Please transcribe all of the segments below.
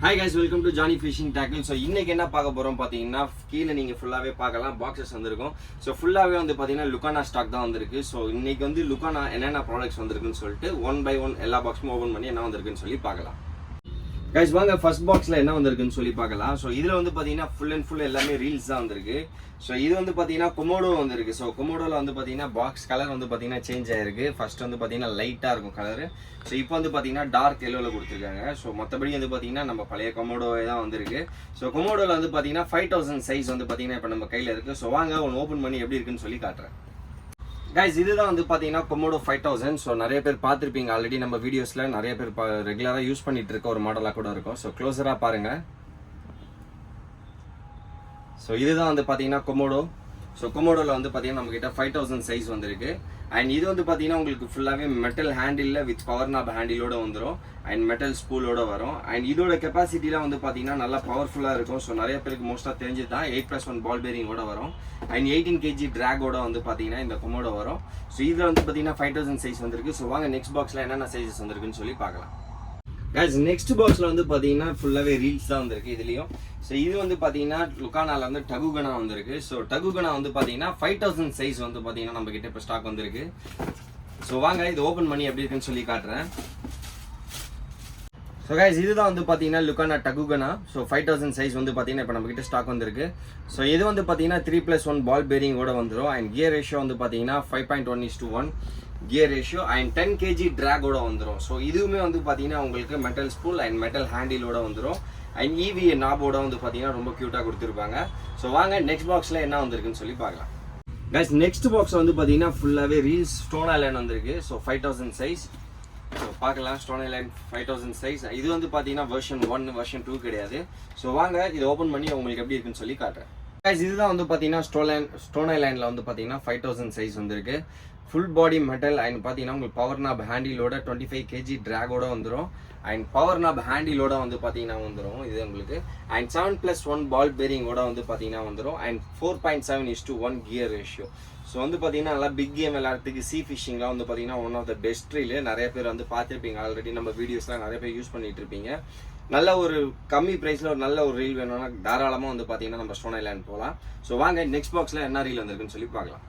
Hi guys, welcome to Johnny Fishing Tackle. So இன்னைக்கு என்ன பார்க்க போறோம் பாத்தீங்கன்னா கீழ நீங்க ஃபுல்லாவே பார்க்கலாம் பாக்ஸஸ் வந்திருக்கும். So ஃபுல்லாவே வந்து பாத்தீங்கன்னா லுகானா ஸ்டாக் தான் வந்திருக்கு. So இன்னைக்கு வந்து லுகானா என்னென்ன ப்ராடக்ட்ஸ் வந்திருக்குன்னு சொல்லிட்டு ஒன் பை ஒன் எல்லா பாக்ஸும் ஓபன் பண்ணி என்ன வந்திருக்குன்னு சொல்லி பார்க்கலாம். Guys வாங்க ஃபர்ஸ்ட் பாக்ஸ்ல என்ன வந்திருக்குன்னு சொல்லி பார்க்கலாம். So இதுல வந்து பாத்தீங்கன்னா ஃபுல் எல்லாமே ரீல்ஸ் தான் வந்திருக்கு. So இது வந்து பாத்தீங்கன்னா கொமோடோ வந்திருக்கு. So கொமோடோல வந்து பாத்தீங்கன்னா பாக்ஸ் கலர் வந்து பாத்தீங்கன்னா சேஞ்ச் ஆயிருக்கு. ஃபர்ஸ்ட் வந்து பாத்தீங்கன்னா லைட்டா இருக்கும் கலர். So இப்போ வந்து பாத்தீங்கன்னா டார்க் எல்லோல கொடுத்திருக்காங்க. So மத்தபடி வந்து பாத்தீங்கன்னா நம்ம பழைய கொமோடோவே தான் வந்திருக்கு. So கொமோடோல வந்து பாத்தீங்கன்னா 5000 சைஸ் வந்து பாத்தீங்கன்னா இப்போ நம்ம கையில இருக்கு. So வாங்க ஒன்னு ஓபன் பண்ணி எப்படி இருக்குன்னு சொல்லி காட்டுறேன். Guys இதுதான் வந்து பாத்தீங்கன்னா கொமோடோ 5000. ஸோ நிறைய பேர் பார்த்துருப்பீங்க ஆல்ரெடி நம்ம வீடியோஸ்ல நிறைய பேர் ரெகுலரா யூஸ் பண்ணிட்டு இருக்க ஒரு மாடலா கூட இருக்கும். ஸோ க்ளோஸரா பாருங்க. ஸோ இதுதான் வந்து பாத்தீங்கன்னா கொமோடோ. ஸோ கொமோடோல வந்து பாத்தீங்கன்னா நம்ம கிட்ட 5000 சைஸ் வந்திருக்கு. அண்ட் இது வந்து பாத்தீங்கன்னா உங்களுக்கு ஃபுல்லாவே மெட்டல் ஹேண்டில்ல வித் பவர் நாப் ஹேண்டிலோட வந்துடும். அண்ட் மெட்டல் ஸ்பூலோட வரும். அண்ட் இதோட கெப்பாசிட்டிலாம் வந்து பாத்தீங்கன்னா நல்லா பவர்ஃபுல்லா இருக்கும். ஸோ நிறைய பேருக்கு மோஸ்டா தெரிஞ்சது தான் 8+1 பால் பேரிங்கோட வரும். அண்ட் 18 kg டிராகோட வந்து பாத்தீங்கன்னா இந்த கொமோடோ வரும். ஸோ இதுல வந்து பாத்தீங்கன்னா 5000 சைஸ் வந்திருக்கு. ஸோ வாங்க நெக்ஸ்ட் பாக்ஸ்ல என்னென்ன சைஸஸ் வந்திருக்குன்னு சொல்லி பார்க்கலாம். Guys நெக்ஸ்ட் பாக்ஸ்ல வந்து பாத்தீங்கன்னா ஃபுல்லாவே ரீல்ஸ் தான் வந்திருக்கு இதுலயும். ஸோ இது வந்து பாத்தீங்கன்னா லுகானால வந்து டகுகனா வந்திருக்கு. ஸோ டகுகனா வந்து பாத்தீங்கன்னா 5000 சைஸ் வந்து பாத்தீங்கன்னா நம்ம கிட்ட இப்போ ஸ்டாக் வந்திருக்கு. ஸோ வாங்க இது ஓபன் பண்ணி எப்படி இருக்குன்னு சொல்லி காட்டுறேன். ஸோ கைஸ் இதுதான் வந்து பார்த்தீங்கன்னா லுகானா டகுகனா. ஸோ 5000 சைஸ் வந்து பார்த்தீங்கன்னா இப்போ நம்ம கிட்ட ஸ்டாக் வந்திருக்கு. ஸோ இது வந்து பார்த்தீங்கன்னா 3+1 பால் பேரிங்கோட வந்துடும். அண்ட் கியர் ரேஷியோ வந்து பார்த்தீங்கன்னா 5.1:1 கியர் ரேஷியோ அண்ட் 10 kg டிராகோட வந்துடும். ஸோ இதுவுமே வந்து பார்த்தீங்கன்னா உங்களுக்கு மெட்டல் ஸ்பூல் அண்ட் மெட்டல் ஹேண்டிலோட வந்துடும். அண்ட் EVA நாபோட வந்து பார்த்தீங்கன்னா ரொம்ப க்யூட்டாக கொடுத்துருப்பாங்க. ஸோ வாங்க நெக்ஸ்ட் பாக்ஸில் என்ன வந்திருக்குன்னு சொல்லி பார்க்கலாம். கைஸ் நெக்ஸ்ட் பாக்ஸ் வந்து பார்த்தீங்கன்னா ஃபுல்லாகவே ரீல்ஸ் ஸ்டோன் ஐலாண்ட் வந்திருக்கு. So 5000 size. ஸோ பார்க்கலாம் ஸ்டோன் ஐலாண்ட் 5000 சைஸ். இது வந்து பார்த்தீங்கன்னா வெர்ஷன் 1 வெர்ஷன் 2 கிடையாது. ஸோ வாங்க இதை ஓப்பன் பண்ணி உங்களுக்கு எப்படி இருக்குன்னு சொல்லி காட்டுறேன். கைஸ் இதுதான் வந்து பார்த்தீங்கன்னா ஸ்டோன் ஐலாண்டில் வந்து பார்த்தீங்கன்னா 5000 சைஸ் வந்திருக்கு. ஃபுல் பாடி மெட்டல் அண்ட் பார்த்தீங்கன்னா உங்களுக்கு பவர் நாப் ஹேண்டிலோட 25 kg டிராகோட வந்துடும். அண்ட் பவர் நாப் ஹேண்டிலோட வந்து பார்த்தீங்கன்னா வந்துடும் இது உங்களுக்கு. அண்ட் 7+1 பால் பேரிங்கோட வந்து பார்த்தீங்கன்னா வந்துடும். And 4.7:1 gear ratio. ஸோ வந்து பார்த்தீங்கன்னா நல்லா பிக் கேம் விளையாடுறதுக்கு சி ஃபிஷிங்லாம் வந்து பார்த்தீங்கன்னா one of the best reel. நிறைய பேர் வந்து பார்த்துருப்பீங்க ஆல்ரெடி நம்ம வீடியோஸ்லாம் நிறைய பேர் யூஸ் பண்ணிட்டு இருப்பீங்க. நல்ல ஒரு கம்மி ப்ரைஸில் ஒரு நல்ல ஒரு ரீல் வேணும்னா தாராளமாக வந்து பார்த்தீங்கன்னா நம்ம ஸ்டோன் ஐலாண்ட் போகலாம். ஸோ வாங்க நெக்ஸ்ட் பாக்ஸில் என்ன ரீல் வந்திருக்குன்னு சொல்லி பார்க்கலாம்.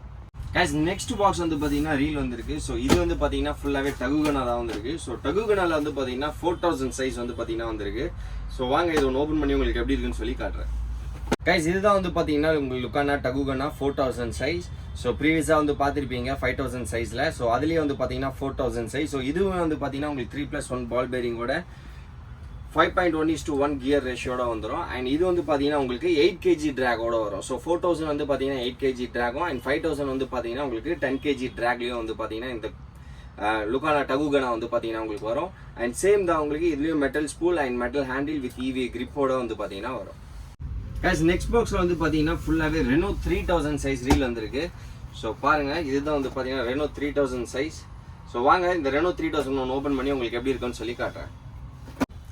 கைஸ் நெக்ஸ்ட் பாக்ஸ் வந்து பார்த்தீங்கன்னா ரீல் வந்திருக்கு. ஸோ இது வந்து பார்த்தீங்கன்னா ஃபுல்லாகவே டகுகனா தான் வந்திருக்கு. ஸோ டகுகனால வந்து பார்த்தீங்கன்னா 4000 சைஸ் வந்து பார்த்தீங்கன்னா வந்திருக்கு. ஸோ வாங்க இது ஒன்று ஓப்பன் பண்ணி உங்களுக்கு எப்படி இருக்குன்னு சொல்லி காட்டுறேன். கைஸ் இதுதான் வந்து பார்த்தீங்கன்னா உங்களுக்கு லுகானா டகுகனா 4000 சைஸ். ஸோ ப்ரீவியஸாக வந்து பார்த்துருப்பீங்க 5000 சைஸில். ஸோ அதுலேயே வந்து பார்த்தீங்கன்னா 4000 சைஸ். ஸோ இதுவும் வந்து பார்த்தீங்கன்னா உங்களுக்கு 3+1 பால் பேரிங்கோட 5.1:1 கியர் ரேஷியோட வந்துடும். அண்ட் இது வந்து பார்த்தீங்கன்னா உங்களுக்கு 8 kg டிராகோட வரும். ஸோ 4000 வந்து பார்த்தீங்கன்னா 8 kg டிராகும் அண்ட் 5000 வந்து பார்த்தீங்கன்னா உங்களுக்கு 10 kg டிராக்லேயும் வந்து பார்த்தீங்கன்னா இந்த லுகானா டகுகனா வந்து பார்த்தீங்கன்னா உங்களுக்கு வரும். அண்ட் சேம் தான் உங்களுக்கு இதுலேயும் metal spool and metal handle with EVA கிரிப்போட வந்து பார்த்தீங்கன்னா வரும். கைஸ் நெக்ஸ்ட் பாக்ஸில் வந்து பார்த்தீங்கன்னா ஃபுல்லாகவே ரெனோ 3000 சைஸ் ரீல் வந்திருக்கு. ஸோ பாருங்கள் இதுதான் வந்து பார்த்தீங்கன்னா ரெனோ 3000 சைஸ். ஸோ வாங்க இந்த ரெனோ 3000 ஒன்று ஓப்பன் பண்ணி உங்களுக்கு எப்படி இருக்குன்னு சொல்லி காட்டுறேன்.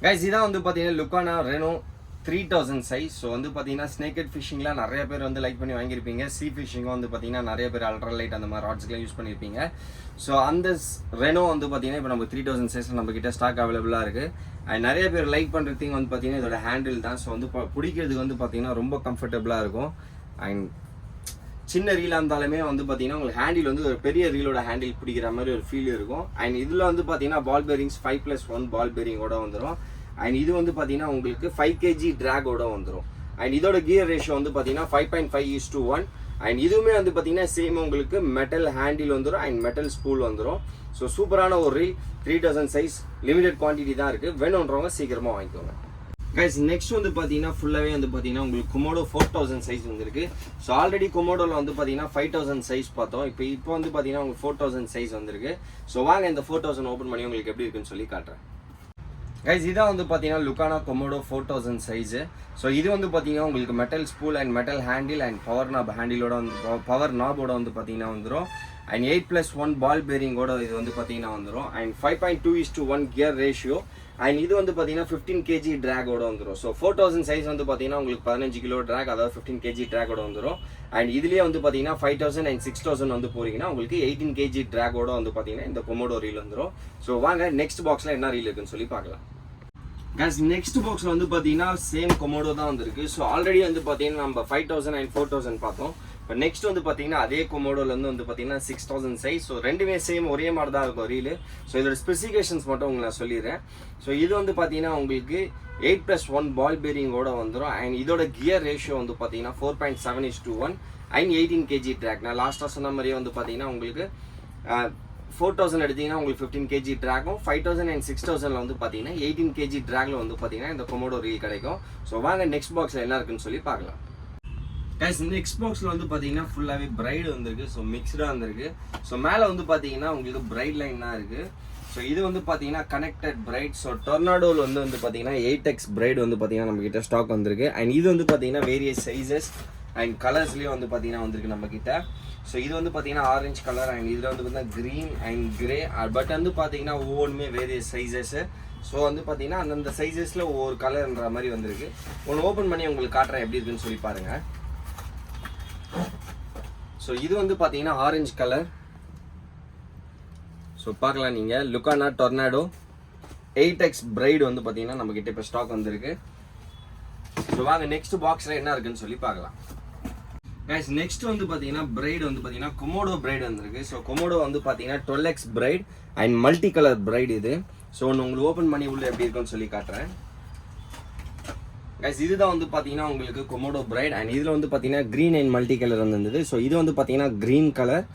கைஸ் இதான் வந்து பார்த்தீங்கன்னா லுகானா ரெனோ 3000 சைஸ். ஸோ வந்து பார்த்தீங்கன்னா ஸ்னேக்கட் ஃபிஷிங்லாம் நிறைய பேர் வந்து லைக் பண்ணி வாங்கியிருப்பீங்க. சி ஃபிஷிங்கும் வந்து பார்த்தீங்கன்னா நிறைய பேர் அல்ட்ரா லைட் அந்த மாதிரி ராட்ஸ்க்கெலாம் யூஸ் பண்ணியிருப்பீங்க. ஸோ அந்த ரெனோ வந்து பார்த்தீங்கன்னா இப்போ நம்ம 3000 சைஸில் நம்ம கிட்ட ஸ்டாக் அவைலபிளாக இருக்குது. அண்ட் நிறைய பேர் லைக் பண்ணுற திங் வந்து பார்த்தீங்கன்னா இதோட ஹேண்டில் தான். ஸோ வந்து பிடிக்கிறதுக்கு வந்து பார்த்தீங்கன்னா ரொம்ப கம்ஃபர்டபுளாக இருக்கும். அண்ட் சின்ன ரீலாக இருந்தாலுமே வந்து பார்த்தீங்கன்னா உங்களுக்கு ஹேண்டில் வந்து ஒரு பெரிய ரீலோட ஹேண்டில் பிடிக்கிற மாதிரி ஒரு ஃபீல் இருக்கும். அண்ட் இதில் வந்து பார்த்தீங்கன்னா பால் பேரிங்ஸ் 5+1 பால் பேரிங்கோட வந்துடும். அண்ட் இது வந்து பார்த்தீங்கன்னா உங்களுக்கு 5 kg டிராகோட வந்துடும். அண்ட் இதோட கியர் ரேஷியோ வந்து பார்த்தீங்கன்னா 5.5:1. அண்ட் இதுவுமே வந்து பார்த்தீங்கன்னா சேம் உங்களுக்கு மெட்டல் ஹேண்டில் வந்துடும் அண்ட் மெட்டல் ஸ்பூல் வந்துடும். ஸோ சூப்பரான ஒரு ரீல் 3000 சைஸ் லிமிடெட் குவான்டிட்டி தான் இருக்குது. வேணுன்றவங்க சீக்கிரமாக வாங்கிக்கோங்க. கைஸ் நெக்ஸ்ட் வந்து பார்த்தீங்கன்னா ஃபுல்லாகவே வந்து பார்த்தீங்கன்னா உங்களுக்கு கொமோடோ 4000 சைஸ் வந்துருக்கு. ஸோ ஆல்ரெடி கொமோடோவில் வந்து பார்த்தீங்கன்னா 5000 சைஸ் பார்த்தோம். இப்போ வந்து பார்த்தீங்கன்னா உங்களுக்கு 4000 சைஸ் வந்திருக்கு. ஸோ வாங்க இந்த 4000 ஓப்பன் பண்ணி உங்களுக்கு எப்படி இருக்குன்னு சொல்லி காட்டுறேன். கைஸ் இதான் வந்து பார்த்தீங்கன்னா லுகானா கொமோடோ 4000 சைஸு. ஸோ இது வந்து பார்த்தீங்கன்னா உங்களுக்கு metal spool and metal handle and power knob ஹேண்டிலோட வந்து பவர் நாபோட வந்து பார்த்தீங்கன்னா வந்துடும். அண்ட் 8+1 பால் பேரிங்கோட இது வந்து பார்த்தீங்கன்னா வந்துடும். And 5.2:1 gear ratio. அண்ட் இது வந்து பார்த்தீங்கன்னா 15 kg டிராகோட வந்துடும். ஸோ 4000 சைஸ் வந்து பார்த்தீங்கன்னா உங்களுக்கு 15 கிலோ டிராக், அதாவது 15 kg டிராகோட வந்துடும். அண்ட் இதுலேயே வந்து பார்த்தீங்கன்னா 5000 அண்ட் 6000 வந்து போறீங்கன்னா உங்களுக்கு 18 kg டிராகோட வந்து பார்த்தீங்கன்னா இந்த கொமோடோ ரீல் வந்துடும். ஸோ வாங்க நெக்ஸ்ட் பாக்ஸில் என்ன ரீல் இருக்குன்னு சொல்லி பார்க்கலாம். guys next boxல வந்து பாத்தீங்கன்னா சேம் கொமோடோ தான் வந்திருக்கு. ஸோ ஆல்ரெடி வந்து பாத்தீங்கன்னா நம்ம 5000 and 4000 பார்த்தோம். இப்போ நெக்ஸ்ட் வந்து பாத்தீங்கன்னா அதே கொமோடோல இருந்து வந்து பாத்தீங்கன்னா 6000 சைஸ். ஸோ ரெண்டுமே சேம் ஒரே மாதிரி தான் இருக்கும் ரீல். ஸோ இதோட ஸ்பெசிஃபிகேஷன்ஸ் மட்டும் உங்களுக்கு நான் சொல்லிடுறேன். ஸோ இது வந்து பாத்தீங்கன்னா உங்களுக்கு 8+1 பால் பேரிங்கோட வந்துடும். அண்ட் இதோட கியர் ரேஷியோ வந்து பாத்தீங்கன்னா 4.7:1 and 18 kg ட்ராக். நான் லாஸ்ட்டாக சொன்ன மாதிரியே வந்து பாத்தீங்கன்னா உங்களுக்கு 4000 எடுத்தீங்கன்னா உங்களுக்கு 15 kg ட்ராகும், 5000 and 6000 வந்து பார்த்தீங்கன்னா 18 kg ட்ராக்ல வந்து பார்த்தீங்கன்னா இந்த கொமோடோ ரீல் கிடைக்கும். ஸோ வாங்க நெக்ஸ்ட் பாக்ஸில் என்ன இருக்குன்னு சொல்லி பார்க்கலாம். கைஸ் நெக்ஸ்ட் பாக்ஸில் வந்து பார்த்தீங்கன்னா ஃபுல்லாகவே பிரைடு வந்திருக்கு. ஸோ மிக்ஸ்டாக வந்திருக்கு. ஸோ மேலே வந்து பார்த்தீங்கன்னா உங்களுக்கு பிரைட் லைன் தான் இருக்குது. ஸோ இது வந்து பார்த்தீங்கன்னா கனெக்டட் பிரைட். ஸோ டொர்னாடோவில் வந்து பார்த்தீங்கன்னா 8x பிரைடு வந்து பார்த்தீங்கன்னா நம்மக்கிட்ட ஸ்டாக் வந்திருக்கு. அண்ட் இது வந்து பார்த்தீங்கன்னா வேரியஸ் சைஸஸ் அண்ட் கலர்ஸ்லேயும் வந்து பார்த்தீங்கன்னா வந்திருக்கு நம்மக்கிட்ட. ஸோ இது வந்து பார்த்தீங்கன்னா ஆரஞ்சு கலர் அண்ட் இதில் வந்து பார்த்தீங்கன்னா க்ரீன் அண்ட் கிரே. பட் வந்து பார்த்தீங்கன்னா ஒவ்வொன்றுமே வேரியஸ் சைஸஸ்ஸு. ஸோ வந்து பார்த்தீங்கன்னா அந்தந்த சைஸஸில் ஒவ்வொரு கலர்ன்ற மாதிரி வந்திருக்கு. ஒன்று ஓப்பன் பண்ணி உங்களுக்கு காட்டுறேன் எப்படி இருக்குன்னு சொல்லி பாருங்கள். ஸோ இது வந்து பார்த்தீங்கன்னா ஆரஞ்சு கலர். ஸோ பார்க்கலாம் நீங்கள் லுக்கானா டொர்னாடோ 8x பிரைடு வந்து பார்த்தீங்கன்னா நம்மக்கிட்ட இப்போ ஸ்டாக் வந்திருக்கு. ஸோ வாங்க நெக்ஸ்ட் பாக்ஸில் என்ன இருக்குன்னு சொல்லி பார்க்கலாம். கைஸ் நெக்ஸ்ட் வந்து பார்த்தீங்கன்னா பிரைடு வந்து பார்த்தீங்கன்னா கொமோடோ பிரைடு வந்திருக்கு. ஸோ கொமோடோ வந்து பார்த்தீங்கன்னா 12x braid and multi colour braid இது. ஸோ ஒன்று உங்களுக்கு ஓப்பன் பண்ணி உள்ள எப்படி இருக்குன்னு சொல்லி காட்டுறேன். கைஸ் இதுதான் வந்து பார்த்தீங்கன்னா உங்களுக்கு கொமோடோ பிரைட் அண்ட் இதில் வந்து பார்த்தீங்கன்னா க்ரீன் அண்ட் மல்டி கலர் வந்திருந்தது. ஸோ இது வந்து பார்த்தீங்கன்னா க்ரீன் கலர்.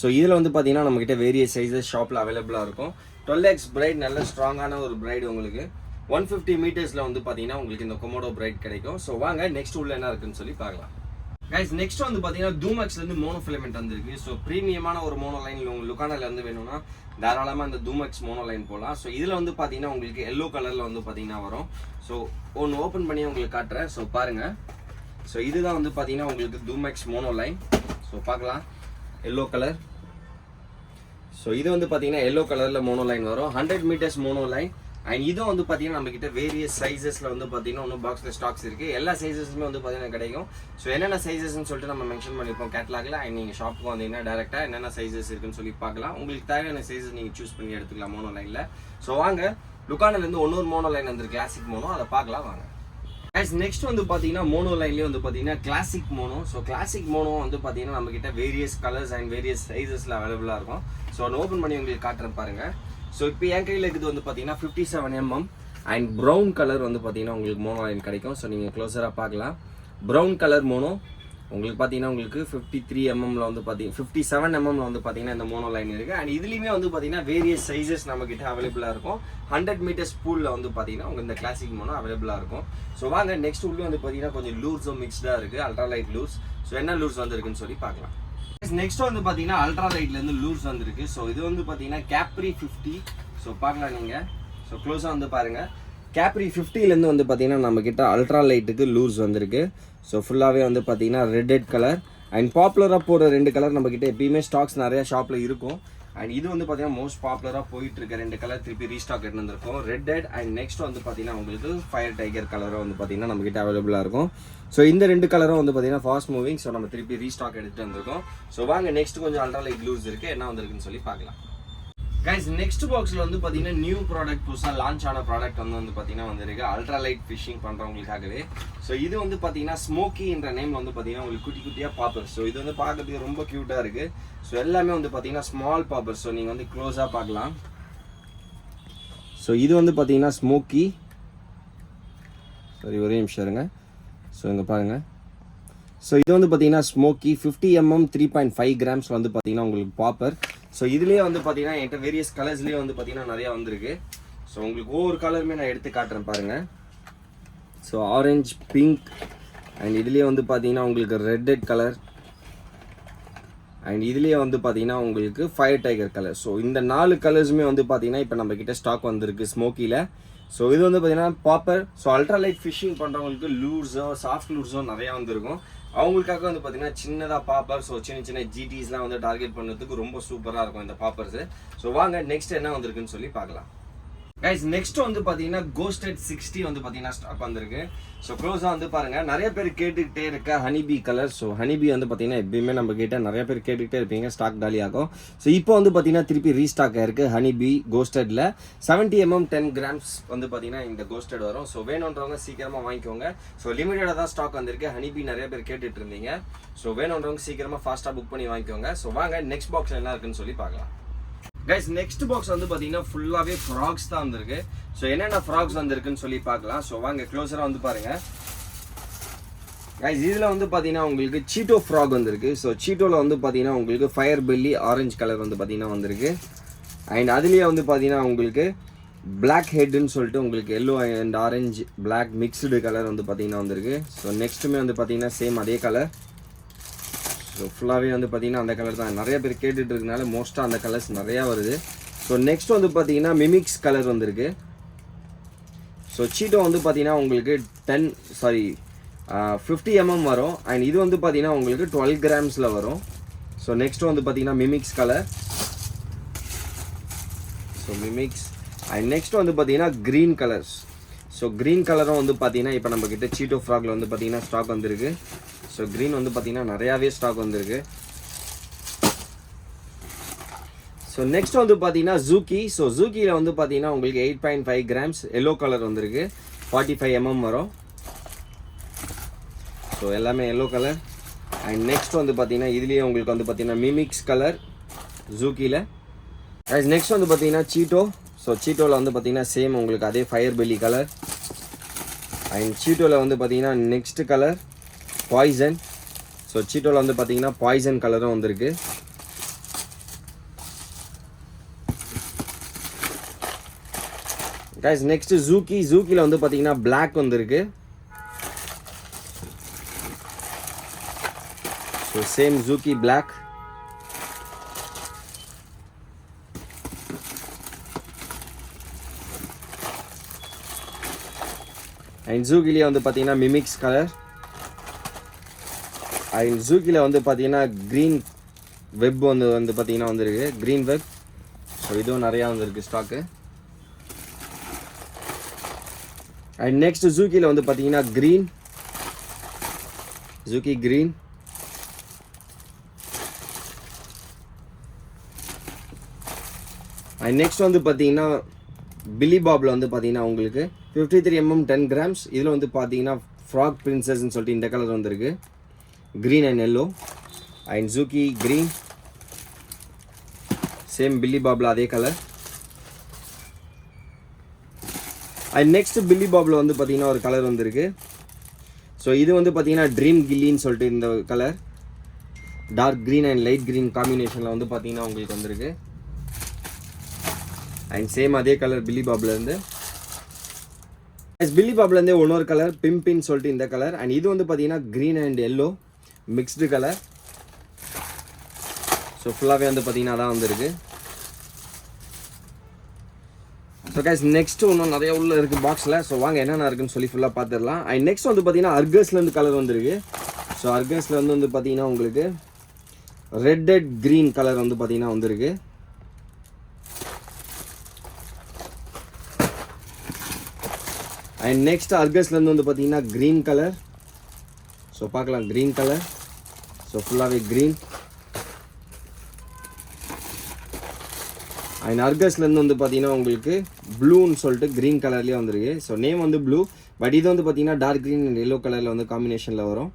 ஸோ இதில் வந்து பார்த்தீங்கன்னா நம்மகிட்ட வேரியஸ் சைஸஸ் ஷாப்பில் அவைலபிளாக இருக்கும். 12x பிரைட் நல்ல ஸ்ட்ராங்கான ஒரு பிரைடு உங்களுக்கு 150 மீட்டர்ஸில் வந்து பார்த்தீங்கன்னா உங்களுக்கு இந்த கொமோடோ பிரைட் கிடைக்கும். ஸோ வாங்க நெக்ஸ்ட் உள்ள என்ன இருக்குன்னு சொல்லி பார்க்கலாம். கைஸ் நெக்ஸ்ட் வந்து பார்த்தீங்கன்னா டூமக்ஸ்லேருந்து மோனோ ஃபிலமெண்ட் வந்திருக்கு. ஸோ ப்ரீமியமான ஒரு மோனோ லைன் உங்களுக்கு லுக்கானாலேருந்து வேணும்னா தாராளமாக இந்த டூமக்ஸ் மோனோ லைன் போகலாம். ஸோ இதில் வந்து பார்த்தீங்கன்னா உங்களுக்கு எல்லோ கலரில் வந்து பார்த்தீங்கன்னா வரும். ஸோ ஒன்று ஓப்பன் பண்ணி உங்களுக்கு காட்டுறேன். ஸோ பாருங்கள். ஸோ இதுதான் வந்து பார்த்தீங்கன்னா உங்களுக்கு டூமக்ஸ் மோனோ லைன். ஸோ பார்க்கலாம் எல்லோ கலர். ஸோ இது வந்து பார்த்தீங்கன்னா எல்லோ கலரில் மோனோ லைன் வரும். 100 மீட்டர்ஸ் மோனோ லைன். அண்ட் இதுவும் வந்து பார்த்தீங்கன்னா நம்மக்கிட்ட வேரியஸ் சைஸஸில் வந்து பார்த்தீங்கன்னா ஒன்றும் பாக்ஸில் ஸ்டாக்ஸ் இருக்குது. எல்லா சைஸஸுமே வந்து பார்த்தீங்கன்னா கிடைக்கும். ஸோ என்னென்ன சைஸஸ்ன்னு சொல்லிட்டு நம்ம மென்ஷன் பண்ணியிருப்போம் கேட்லாகில். அண்ட் நீங்கள் ஷாப்புக்கு வந்தீங்கன்னா டேரெக்டாக என்னென்ன சைஸஸ் இருக்குன்னு சொல்லி பார்க்கலாம். உங்களுக்கு தேவையான சைஸஸ் நீங்கள் சூஸ் பண்ணி எடுத்துக்கலாம் மோனோ லைனில். ஸோ வாங்க லுக்கானிலேருந்து இன்னொரு மோனோ லைன் வந்து கிளாசிக் மோனோ, அதை பார்க்கலாம் வாங்க. கைஸ் நெக்ஸ்ட் வந்து பார்த்தீங்கன்னா மோனோ லைன்லேயே வந்து பார்த்தீங்கன்னா classic mono. So classic mono வந்து பார்த்தீங்கன்னா நம்மக்கிட்ட வேரியஸ் கலர்ஸ் அண்ட் வேரியஸ் சைஸஸில் அவைலபிளாக இருக்கும். ஸோ ஒன்று ஓப்பன் பண்ணி உங்களுக்கு காட்டுறேன் பாருங்கள். ஸோ இப்போ என் கையில் இருக்குது வந்து பார்த்தீங்கன்னா 57 mm அண்ட் ப்ரௌன் கலர் வந்து பார்த்தீங்கன்னா உங்களுக்கு மோனோ லைன் கிடைக்கும். ஸோ நீங்கள் க்ளோஸராக பார்க்கலாம். ப்ரௌன் கலர் மோனோ உங்களுக்கு பார்த்தீங்கன்னா உங்களுக்கு 53 mm வந்து பார்த்தீங்கன்னா 57 mm வந்து பார்த்தீங்கன்னா இந்த மோனோ லைன் இருக்குது. அண்ட் இதுலேயுமே வந்து பார்த்தீங்கன்னா வேரியஸ் சைஸஸ் நம்மக்கிட்ட அவைலபிளாக இருக்கும். 100 மீட்டர்ஸ் பூலில் வந்து பார்த்தீங்கன்னா உங்களுக்கு இந்த கிளாசிக் மோனோ அவைலபிளாக இருக்கும். ஸோ வாங்க நெக்ஸ்ட் உள்ளே வந்து பார்த்தீங்கன்னா கொஞ்சம் லூர்ஸும் மிக்ஸ்டாக இருக்குது, அல்ட்ரா லைட் லூர்ஸ். ஸோ என்ன லூர்ஸ் வந்துருக்குன்னு சொல்லி பார்க்கலாம். நெக்ஸ்ட் வந்து பார்த்தீங்கன்னா அல்ட்ரா லைட்லேருந்து லூர்ஸ் வந்திருக்கு. ஸோ இது வந்து பார்த்தீங்கன்னா கேப்ரி 50. ஸோ பார்க்கலாம் நீங்கள். ஸோ க்ளோஸாக வந்து பாருங்கள். கேப்ரி 50லேருந்து வந்து பார்த்தீங்கன்னா நம்மக்கிட்ட அல்ட்ரா லைட்டுக்கு லூர்ஸ் வந்திருக்கு. ஸோ ஃபுல்லாகவே வந்து பார்த்தீங்கன்னா ரெட் கலர் அண்ட் பாப்புலராக போகிற 2 கலர் நம்மக்கிட்ட எப்பயுமே ஸ்டாக்ஸ் நிறையா ஷாப்பில் இருக்கும். அண்ட் இது வந்து பார்த்தீங்கன்னா மோஸ்ட் பாப்புலராக போயிட்டு இருக்க 2 கலர் திருப்பி ரீஸ்டாக் எடுத்து வந்திருக்கும். ரெட் அண்ட் நெக்ஸ்ட் வந்து பார்த்தீங்கன்னா உங்களுக்கு ஃபயர் டைகர் கலரும் வந்து பார்த்தீங்கன்னா நம்மக்கிட்ட அவைலபிளாக இருக்கும். ஸோ இந்த 2 கலரும் வந்து பார்த்தீங்கன்னா ஃபாஸ்ட் மூவிங். ஸோ நம்ம திருப்பி ரீஸ்டாக் எடுத்துகிட்டு வந்திருக்கோம். ஸோ வாங்க நெக்ஸ்ட் கொஞ்சம் அல்ட்ரா லைட் லூஸ் இருக்குது, என்ன வந்திருக்குன்னு சொல்லி பார்க்கலாம். கைஸ் நெக்ஸ்ட் பாக்ஸில் வந்து பார்த்தீங்கன்னா நியூ ப்ராடக்ட் புதுசாக லான்ச் ஆன ப்ராடக்ட் வந்து பார்த்தீங்கன்னா வந்திருக்கு அல்ட்ரா லைட் ஃபிஷிங் பண்ணுறவங்களுக்காகவே. ஸோ இது வந்து பார்த்தீங்கன்னா ஸ்மோக்கி என்ற நேமில் வந்து பார்த்தீங்கன்னா உங்களுக்கு குட்டி குட்டியாக பாப்பர். ஸோ இது வந்து பார்க்கறதுக்கு ரொம்ப க்யூட்டாக இருக்குது. ஸோ எல்லாமே வந்து பார்த்தீங்கன்னா ஸ்மால் பாப்பர். ஸோ நீங்கள் வந்து க்ளோஸாக பார்க்கலாம். ஸோ இது வந்து பார்த்தீங்கன்னா ஸ்மோக்கி. சரி ஒரே நிமிஷம் இருங்க. ஸோ இங்கே பாருங்கள். ஸோ இது வந்து பார்த்தீங்கன்னா ஸ்மோக்கி 50 mm 3.5 grams வந்து பார்த்தீங்கன்னா உங்களுக்கு பாப்பர். ஸோ இதுலேயே வந்து பார்த்தீங்கன்னா என்கிட்ட வேரியஸ் கலர்ஸ்லேயே வந்து பார்த்தீங்கன்னா நிறையா வந்திருக்கு. ஸோ உங்களுக்கு ஒவ்வொரு கலருமே நான் எடுத்து காட்டுறேன் பாருங்கள். ஸோ ஆரஞ்ச், பிங்க் அண்ட் இதுலேயே வந்து பார்த்தீங்கன்னா உங்களுக்கு ரெட் கலர் அண்ட் இதுலேயே வந்து பார்த்தீங்கன்னா உங்களுக்கு ஃபயர் டைகர் கலர். ஸோ இந்த 4 கலர்ஸுமே வந்து பார்த்தீங்கன்னா இப்போ நம்மக்கிட்ட ஸ்டாக் வந்திருக்கு ஸ்மோக்கியில். ஸோ இது வந்து பார்த்தீங்கன்னா பாப்பர். ஸோ அல்ட்ரா லைட் ஃபிஷிங் பண்ணுறவங்களுக்கு லூர்ஸோ சாஃப்ட் லூர்ஸோ நிறையா வந்துருக்கும். அவங்களுக்காக வந்து பார்த்தீங்கன்னா சின்னதாக பாப்பர். ஸோ சின்ன சின்ன ஜிடிஸ்லாம் வந்து டார்கெட் பண்ணுறதுக்கு ரொம்ப சூப்பராக இருக்கும் இந்த பாப்பர்ஸு. ஸோ வாங்க நெக்ஸ்ட் என்ன வந்திருக்குன்னு சொல்லி பார்க்கலாம். கைஸ் நெக்ஸ்ட் வந்து பார்த்தீங்கன்னா கோஸ்டட் 60 வந்து பார்த்தீங்கன்னா ஸ்டாக் வந்திருக்கு. ஸோ க்ளோஸாக வந்து பாருங்கள், நிறைய பேர் கேட்டுக்கிட்டே இருக்க ஹனிபி கலர். ஸோ ஹனிபி வந்து பார்த்தீங்கன்னா எப்பயுமே நம்ம கிட்ட நிறைய பேர் கேட்டுக்கிட்டே இருப்பீங்க, ஸ்டாக் காலி ஆகும். ஸோ இப்போ வந்து பார்த்தீங்கன்னா திருப்பி ரீஸ்டாக் ஆயிருக்கு ஹனிபி கோஸ்டடில் 70mm 10 grams வந்து பார்த்தீங்கன்னா இந்த கோஸ்டட் வரும். ஸோ வேணுன்றவங்க சீக்கிரமாக வாங்கிக்கோங்க. ஸோ லிமிட்டடாக தான் ஸ்டாக் வந்திருக்கு. ஹனிபி நிறைய பேர் கேட்டுட்டு இருந்தீங்க. ஸோ வேணுன்றவங்க சீக்கிரமாக ஃபாஸ்ட்டாக புக் பண்ணி வாங்கிக்கோங்க. ஸோ வாங்க நெக்ஸ்ட் பாக்ஸ் என்ன இருக்குன்னு சொல்லி பார்க்கலாம். கைஸ் நெக்ஸ்ட் பாக்ஸ் வந்து பார்த்தீங்கன்னா ஃபுல்லாகவே ஃப்ராக்ஸ் தான் வந்திருக்கு. ஸோ என்னென்ன ஃப்ராக்ஸ் வந்திருக்குன்னு சொல்லி பார்க்கலாம். ஸோ வாங்க க்ளோஸராக வந்து பாருங்கள். கைஸ் இதில் வந்து பார்த்தீங்கன்னா உங்களுக்கு சீட்டோ ஃப்ராக் வந்திருக்கு. ஸோ சீட்டோவில் வந்து பார்த்தீங்கன்னா உங்களுக்கு ஃபயர் பெல்லி ஆரஞ்சு கலர் வந்து பார்த்தீங்கன்னா வந்திருக்கு. அண்ட் அதுலேயே வந்து பார்த்தீங்கன்னா உங்களுக்கு பிளாக் ஹெட்டுன்னு சொல்லிட்டு உங்களுக்கு yellow and orange black mixed colour வந்து பார்த்தீங்கன்னா வந்திருக்கு. ஸோ நெக்ஸ்ட்டுமே வந்து பார்த்தீங்கன்னா சேம் அதே கலர். ஸோ ஃபுல்லாகவே வந்து பார்த்தீங்கன்னா அந்த கலர் தான் நிறைய பேர் கேட்டுட்டு இருக்கனால மோஸ்ட்டாக அந்த கலர்ஸ் நிறையா வருது. ஸோ நெக்ஸ்ட் வந்து பார்த்தீங்கன்னா மிமிக்ஸ் கலர் வந்திருக்கு. ஸோ சீட்டோ வந்து பார்த்தீங்கன்னா உங்களுக்கு 50mm வரும். அண்ட் இது வந்து பார்த்தீங்கன்னா உங்களுக்கு 12 grams வரும். ஸோ நெக்ஸ்ட் வந்து பார்த்தீங்கன்னா mimics colour. So mimics and next வந்து பார்த்தீங்கன்னா க்ரீன் கலர்ஸ். ஸோ க்ரீன் கலரும் வந்து பார்த்தீங்கன்னா இப்போ நம்மக்கிட்ட சீட்டோ ஃப்ராக்ல வந்து பார்த்தீங்கன்னா ஸ்டாக் வந்திருக்கு. ஸோ க்ரீன் வந்து பார்த்தீங்கன்னா நிறையாவே ஸ்டாக் வந்திருக்கு. ஸோ நெக்ஸ்ட் வந்து பார்த்தீங்கன்னா ஜூக்கி. ஸோ ஜூக்கியில் வந்து பார்த்தீங்கன்னா உங்களுக்கு 8.5 grams எல்லோ கலர் வந்திருக்கு. 45mm வரும். ஸோ எல்லாமே எல்லோ கலர். அண்ட் நெக்ஸ்ட் வந்து பார்த்தீங்கன்னா இதுலேயே உங்களுக்கு வந்து பார்த்தீங்கன்னா மிமிக்ஸ் கலர் ஜூக்கியில். நெக்ஸ்ட் வந்து பார்த்தீங்கன்னா சீட்டோ. ஸோ சீட்டோவில் வந்து பார்த்தீங்கன்னா சேம் உங்களுக்கு அதே ஃபயர் பெல்லி கலர். அண்ட் சீட்டோவில் வந்து பார்த்தீங்கன்னா நெக்ஸ்ட் கலர் பாய்சன். ஸோ சீட்டோவில் வந்து பார்த்தீங்கன்னா பாய்சன் கலரும் வந்திருக்கு. Guys next Juki. ஜூக்கியில் வந்து பார்த்தீங்கன்னா பிளாக் வந்திருக்கு. ஸோ சேம் ஜூக்கி பிளாக். அண்ட் ஜூக்கிலேயே வந்து பார்த்தீங்கன்னா மிமிக்ஸ் கலர். அண்ட் ஜூக்கியில் வந்து பார்த்தீங்கன்னா க்ரீன் வெப் வந்து பார்த்தீங்கன்னா வந்துருக்கு க்ரீன் வெப். ஸோ இதுவும் நிறையா வந்துருக்கு ஸ்டாக்கு. அண்ட் நெக்ஸ்ட் ஜூக்கியில் வந்து பார்த்தீங்கன்னா green Juki green. And next வந்து பார்த்தீங்கன்னா பில்லி பாப்ல வந்து பார்த்தீங்கன்னா உங்களுக்கு 53mm 10 grams. இதில் வந்து பார்த்தீங்கன்னா ஃப்ராக் பிரின்சஸ்ன்னு சொல்லிட்டு இந்த கலர் வந்திருக்கு க்ரீன் அண்ட் எல்லோ. அண்ட் ஜூக்கி க்ரீன் சேம் பில்லி பாப்ல அதே கலர். அண்ட் நெக்ஸ்ட் பில்லி பாப்ல வந்து பார்த்தீங்கன்னா ஒரு கலர் வந்திருக்கு. ஸோ இது வந்து பார்த்தீங்கன்னா ட்ரீம் கில்லின்னு சொல்லிட்டு இந்த colour dark green and light green காம்பினேஷனில் வந்து பார்த்தீங்கன்னா உங்களுக்கு வந்திருக்கு. அண்ட் சேம் அதே கலர் பில்லி பாப்லேருந்து. பில்லி பாப்லேருந்தே இன்னொரு கலர் பிம்பின்னு சொல்லிட்டு இந்த கலர். அண்ட் இது வந்து பார்த்தீங்கன்னா green and yellow mixed colour. So ஃபுல்லாகவே வந்து பார்த்தீங்கன்னா தான் வந்திருக்கு. ஸோ கைஸ் நெக்ஸ்ட் இன்னும் நிறைய உள்ள இருக்குது பாக்ஸில். ஸோ வாங்க என்னென்ன இருக்குன்னு சொல்லி ஃபுல்லாக பார்த்துடலாம். அண்ட் நெக்ஸ்ட் வந்து பார்த்தீங்கன்னா அர்கஸ்லேருந்து கலர் வந்திருக்கு. ஸோ அர்கஸ்ல வந்து பார்த்தீங்கன்னா உங்களுக்கு ரெட் அண்ட் க்ரீன் கலர் வந்து பார்த்தீங்கன்னா வந்திருக்கு. அண்ட் நெக்ஸ்ட் அர்கஸ்லேருந்து வந்து பார்த்தீங்கன்னா க்ரீன் கலர். ஸோ பார்க்கலாம் க்ரீன் கலர். ஸோ ஃபுல்லாகவே க்ரீன். அண்ட் அர்கஸ்லேருந்து வந்து பார்த்தீங்கன்னா உங்களுக்கு ப்ளூன்னு சொல்லிட்டு க்ரீன் கலர்லேயே வந்திருக்கு. ஸோ நேம் வந்து ப்ளூ, பட் இது வந்து பார்த்தீங்கன்னா டார்க் க்ரீன் அண்ட் எல்லோ கலரில் வந்து காம்பினேஷனில் வரும்.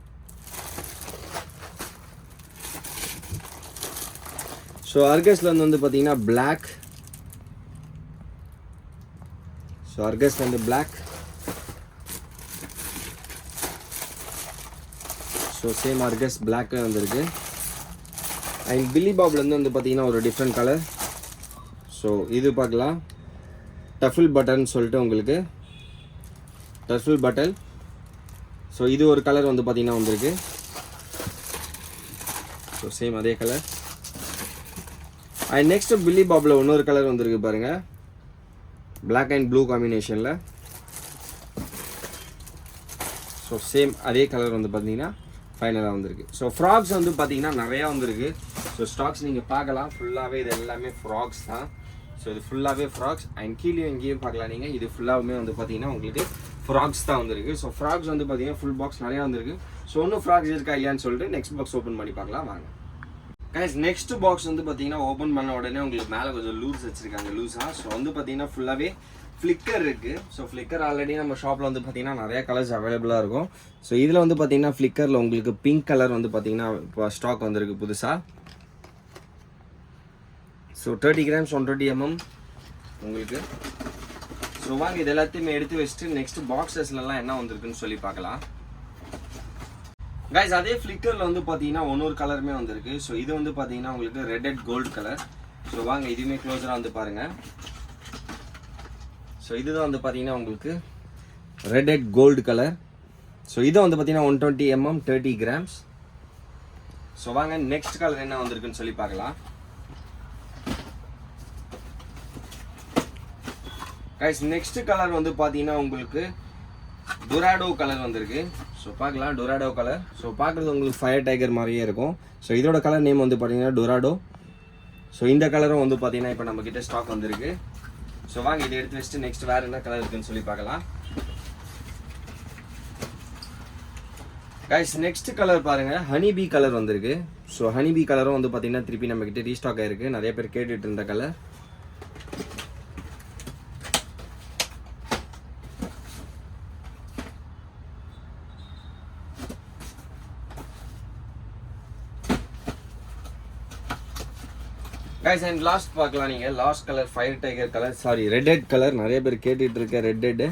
ஸோ அர்கஸ்லேருந்து வந்து பார்த்தீங்கன்னா பிளாக். ஸோ அர்கஸ்லேருந்து black. So same Argus black வந்திருக்கு. அண்ட் பில்லி பாப்லேருந்து வந்து பார்த்தீங்கன்னா ஒரு டிஃப்ரெண்ட் கலர். ஸோ இது பார்க்கலாம் டஃபில் பட்டன் சொல்லிட்டு உங்களுக்கு டஃபில் பட்டன். ஸோ இது ஒரு கலர் வந்து பார்த்தீங்கன்னா வந்திருக்கு. ஸோ சேம் அதே கலர். அண்ட் நெக்ஸ்ட் பில்லி பாப்ல இன்னொரு கலர் வந்திருக்கு பாருங்கள் பிளாக் அண்ட் ப்ளூ காம்பினேஷனில். ஸோ சேம் அதே கலர் வந்து பார்த்தீங்கன்னா ஃபைனலாக வந்திருக்கு. ஸோ ஃப்ராக்ஸ் வந்து பார்த்தீங்கன்னா நிறையா வந்திருக்கு. ஸோ ஸ்டாக்ஸ் நீங்கள் பார்க்கலாம் ஃபுல்லாகவே இது எல்லாமே ஃப்ராக்ஸ் தான். ஸோ இது ஃபுல்லாகவே ஃப்ராக்ஸ் அண்ட் கீழே எங்கேயும் பார்க்கலாம் நீங்கள். இது ஃபுல்லாகவே வந்து பார்த்தீங்கன்னா உங்களுக்கு ஃப்ராக்ஸ் தான் வந்துருக்கு. ஸோ ஃப்ராக்ஸ் வந்து பார்த்தீங்கன்னா ஃபுல் பாக்ஸ் நிறையா வந்துருக்கு. ஸோ ஒன்றும் ஃப்ராக்ஸ் இருக்கா இல்லையான்னு சொல்லிட்டு நெக்ஸ்ட் பாக்ஸ் ஓப்பன் பண்ணி பார்க்கலாம் வாங்க. கைஸ் நெக்ஸ்ட் பாக்ஸ் வந்து பார்த்தீங்கன்னா ஓப்பன் பண்ண உடனே உங்களுக்கு மேலே கொஞ்சம் லூஸ் வச்சுருக்காங்க லூஸாக. ஸோ வந்து பார்த்தீங்கன்னா ஃபுல்லாகவே ஃப்ளிக்கர் இருக்குது. ஸோ ஃப்ளிக்கர் ஆல்ரெடி நம்ம ஷாப்பில் வந்து பார்த்தீங்கன்னா நிறையா கலர்ஸ் அவைலபிளாக இருக்கும். ஸோ இதில் வந்து பார்த்தீங்கன்னா ஃப்ளிக்கரில் உங்களுக்கு பிங்க் கலர் வந்து பார்த்தீங்கன்னா இப்போ ஸ்டாக் வந்திருக்கு புதுசாக. ஸோ 30 grams 120 mm உங்களுக்கு. ஸோ வாங்க இது எல்லாத்தையுமே எடுத்து வச்சுட்டு நெக்ஸ்ட் பாக்ஸஸ்லாம் என்ன வந்திருக்குன்னு சொல்லி பார்க்கலாம். கைஸ் அதே ஃப்ளிக்கரில் வந்து பார்த்தீங்கன்னா ஒன்னொரு கலருமே வந்திருக்கு. ஸோ இது வந்து பார்த்தீங்கன்னா உங்களுக்கு red and gold colour. So வாங்க இதுவுமே க்ளோஸராக வந்து பாருங்கள். ஸோ இதுதான் வந்து பார்த்தீங்கன்னா உங்களுக்கு red and gold colour. So இது வந்து பார்த்தீங்கன்னா 120 mm 30 grams. ஸோ வாங்க நெக்ஸ்ட் கலர் என்ன வந்திருக்குன்னு சொல்லி பார்க்கலாம். கைஸ் நெக்ஸ்ட் கலர் வந்து பார்த்தீங்கன்னா உங்களுக்கு டொராடோ கலர் வந்திருக்கு. ஸோ பார்க்கலாம் டொராடோ கலர். ஸோ பார்க்குறது உங்களுக்கு ஃபயர் டைகர் மாதிரியே இருக்கும். ஸோ இதோட கலர் நேம் வந்து பார்த்தீங்கன்னா டொராடோ. ஸோ இந்த கலரும் வந்து பார்த்தீங்கன்னா இப்போ நம்மக்கிட்ட ஸ்டாக் வந்திருக்கு. ஸோ வாங்க இதை எடுத்து வச்சுட்டு நெக்ஸ்ட் வேறு என்ன கலர் இருக்குன்னு சொல்லி பார்க்கலாம். கைஸ் நெக்ஸ்ட் கலர் பாருங்கள் ஹனிபி கலர் வந்திருக்கு. ஸோ ஹனிபி கலரும் வந்து பார்த்தீங்கன்னா திருப்பி நம்மக்கிட்ட ரீஸ்டாக் ஆகிருக்கு. நிறைய பேர் கேட்டுட்டு இருந்த கலர். கைஸ் அண்ட் லாஸ்ட் பார்க்கலாம் நீங்கள். Last colour fire tiger colour, sorry red head colour. நிறைய பேர் கேட்டுட்டு இருக்க ரெட் ஹெட்.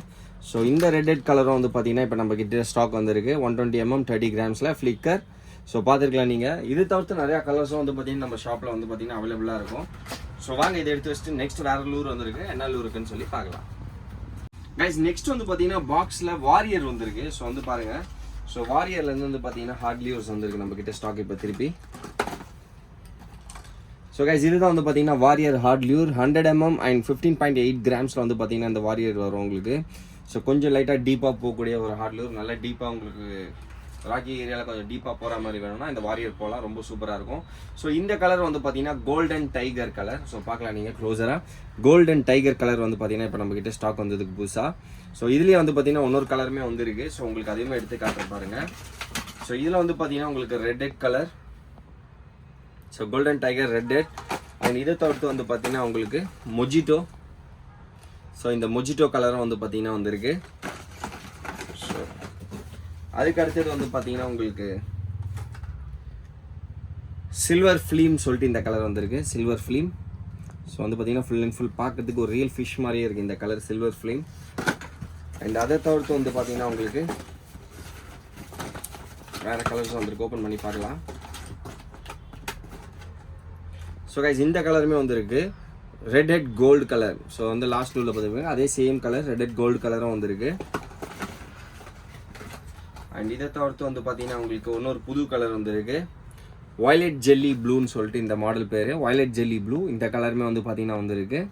ஸோ இந்த ரெட் ஹெட் கலரும் வந்து பார்த்தீங்கன்னா இப்போ நம்ம கிட்ட ஸ்டாக் வந்திருக்கு 120 mm 30 grams ஃப்ளிக்கர். ஸோ பார்த்துருக்கலாம் நீங்கள். இது தவிர்த்து நிறையா கலர்ஸும் வந்து பார்த்தீங்கன்னா நம்ம ஷாப்பில் வந்து பார்த்தீங்கன்னா அவைலபிளாக இருக்கும். ஸோ வாங்க இதை எடுத்து வச்சுட்டு நெக்ஸ்ட் வேறு லூர் வந்திருக்கு, என்ன லூர் இருக்குன்னு சொல்லி பார்க்கலாம். கைஸ் நெக்ஸ்ட் வந்து பார்த்தீங்கன்னா பாக்ஸில் வாரியர் வந்திருக்கு. ஸோ வந்து பாருங்கள். ஸோ வாரியர்லேருந்து வந்து பார்த்தீங்கன்னா ஹார்ட் லியூர்ஸ் வந்திருக்கு நம்ம கிட்ட ஸ்டாக் இப்போ திருப்பி. ஸோ கைஸ் இதுதான் வந்து பார்த்தீங்கன்னா warrior hard lure 100 mm and 15.8 grams வந்து பார்த்தீங்கன்னா இந்த வாரியர் வரும் உங்களுக்கு. ஸோ கொஞ்சம் லைட்டாக டீப்பாக போகக்கூடிய ஒரு ஹார்ட் லியூர். நல்லா டீப்பாக உங்களுக்கு ராக்கி ஏரியாவில் கொஞ்சம் டீப்பாக போகிற மாதிரி வேணும்னா இந்த வாரியர் போகலாம், ரொம்ப சூப்பராக இருக்கும். ஸோ இந்த கலர் வந்து பார்த்தீங்கன்னா கோல்டன் டைகர் கலர். ஸோ பார்க்கலாம் நீங்கள் க்ளோஸராக. கோல்டன் டைகர் கலர் வந்து பார்த்தீங்கன்னா இப்போ நம்மக்கிட்ட ஸ்டாக் வந்ததுக்கு புதுசாக. ஸோ இதுலேயே வந்து பார்த்தீங்கன்னா இன்னொரு கலருமே வந்துருக்கு. ஸோ உங்களுக்கு அதையுமே எடுத்து காட்டுற பாருங்கள். ஸோ இதில் வந்து பார்த்தீங்கன்னா உங்களுக்கு red head colour. So golden tiger red head. And இதை தவிர்த்து வந்து பார்த்தீங்கன்னா உங்களுக்கு மொஜிட்டோ. ஸோ இந்த மொஜிட்டோ கலரும் வந்து பார்த்தீங்கன்னா வந்திருக்கு. ஸோ அதுக்கு அடுத்தது வந்து பார்த்தீங்கன்னா உங்களுக்கு சில்வர் ஃபிலிம் சொல்லிட்டு இந்த கலர் வந்திருக்கு, சில்வர் ஃபிலிம். ஸோ வந்து பார்த்தீங்கன்னா ஃபுல் அண்ட் ஃபுல் பார்க்கறதுக்கு ஒரு ரியல் ஃபிஷ் மாதிரியே இருக்குது இந்த கலர் சில்வர் ஃபிலிம். அண்ட் அதை தவிர்த்து வந்து பார்த்தீங்கன்னா உங்களுக்கு வேறு கலர்ஸும் வந்திருக்கு. ஓப்பன் பண்ணி பார்க்கலாம். ஸோ கைஸ் இந்த கலருமே வந்துருக்கு red head gold colour. So வந்து லாஸ்ட் உள்ள பார்த்துருப்பீங்க அதே same colour red head gold கலரும் வந்துருக்கு. அண்ட் இதை தவிர்த்து வந்து பார்த்தீங்கன்னா உங்களுக்கு இன்னொரு புது கலர் வந்துருக்கு வயலட் ஜெல்லி ப்ளூன்னு சொல்லிட்டு இந்த மாடல் பேர் வயலட் ஜெல்லி ப்ளூ. இந்த கலருமே வந்து பார்த்தீங்கன்னா வந்துருக்கு.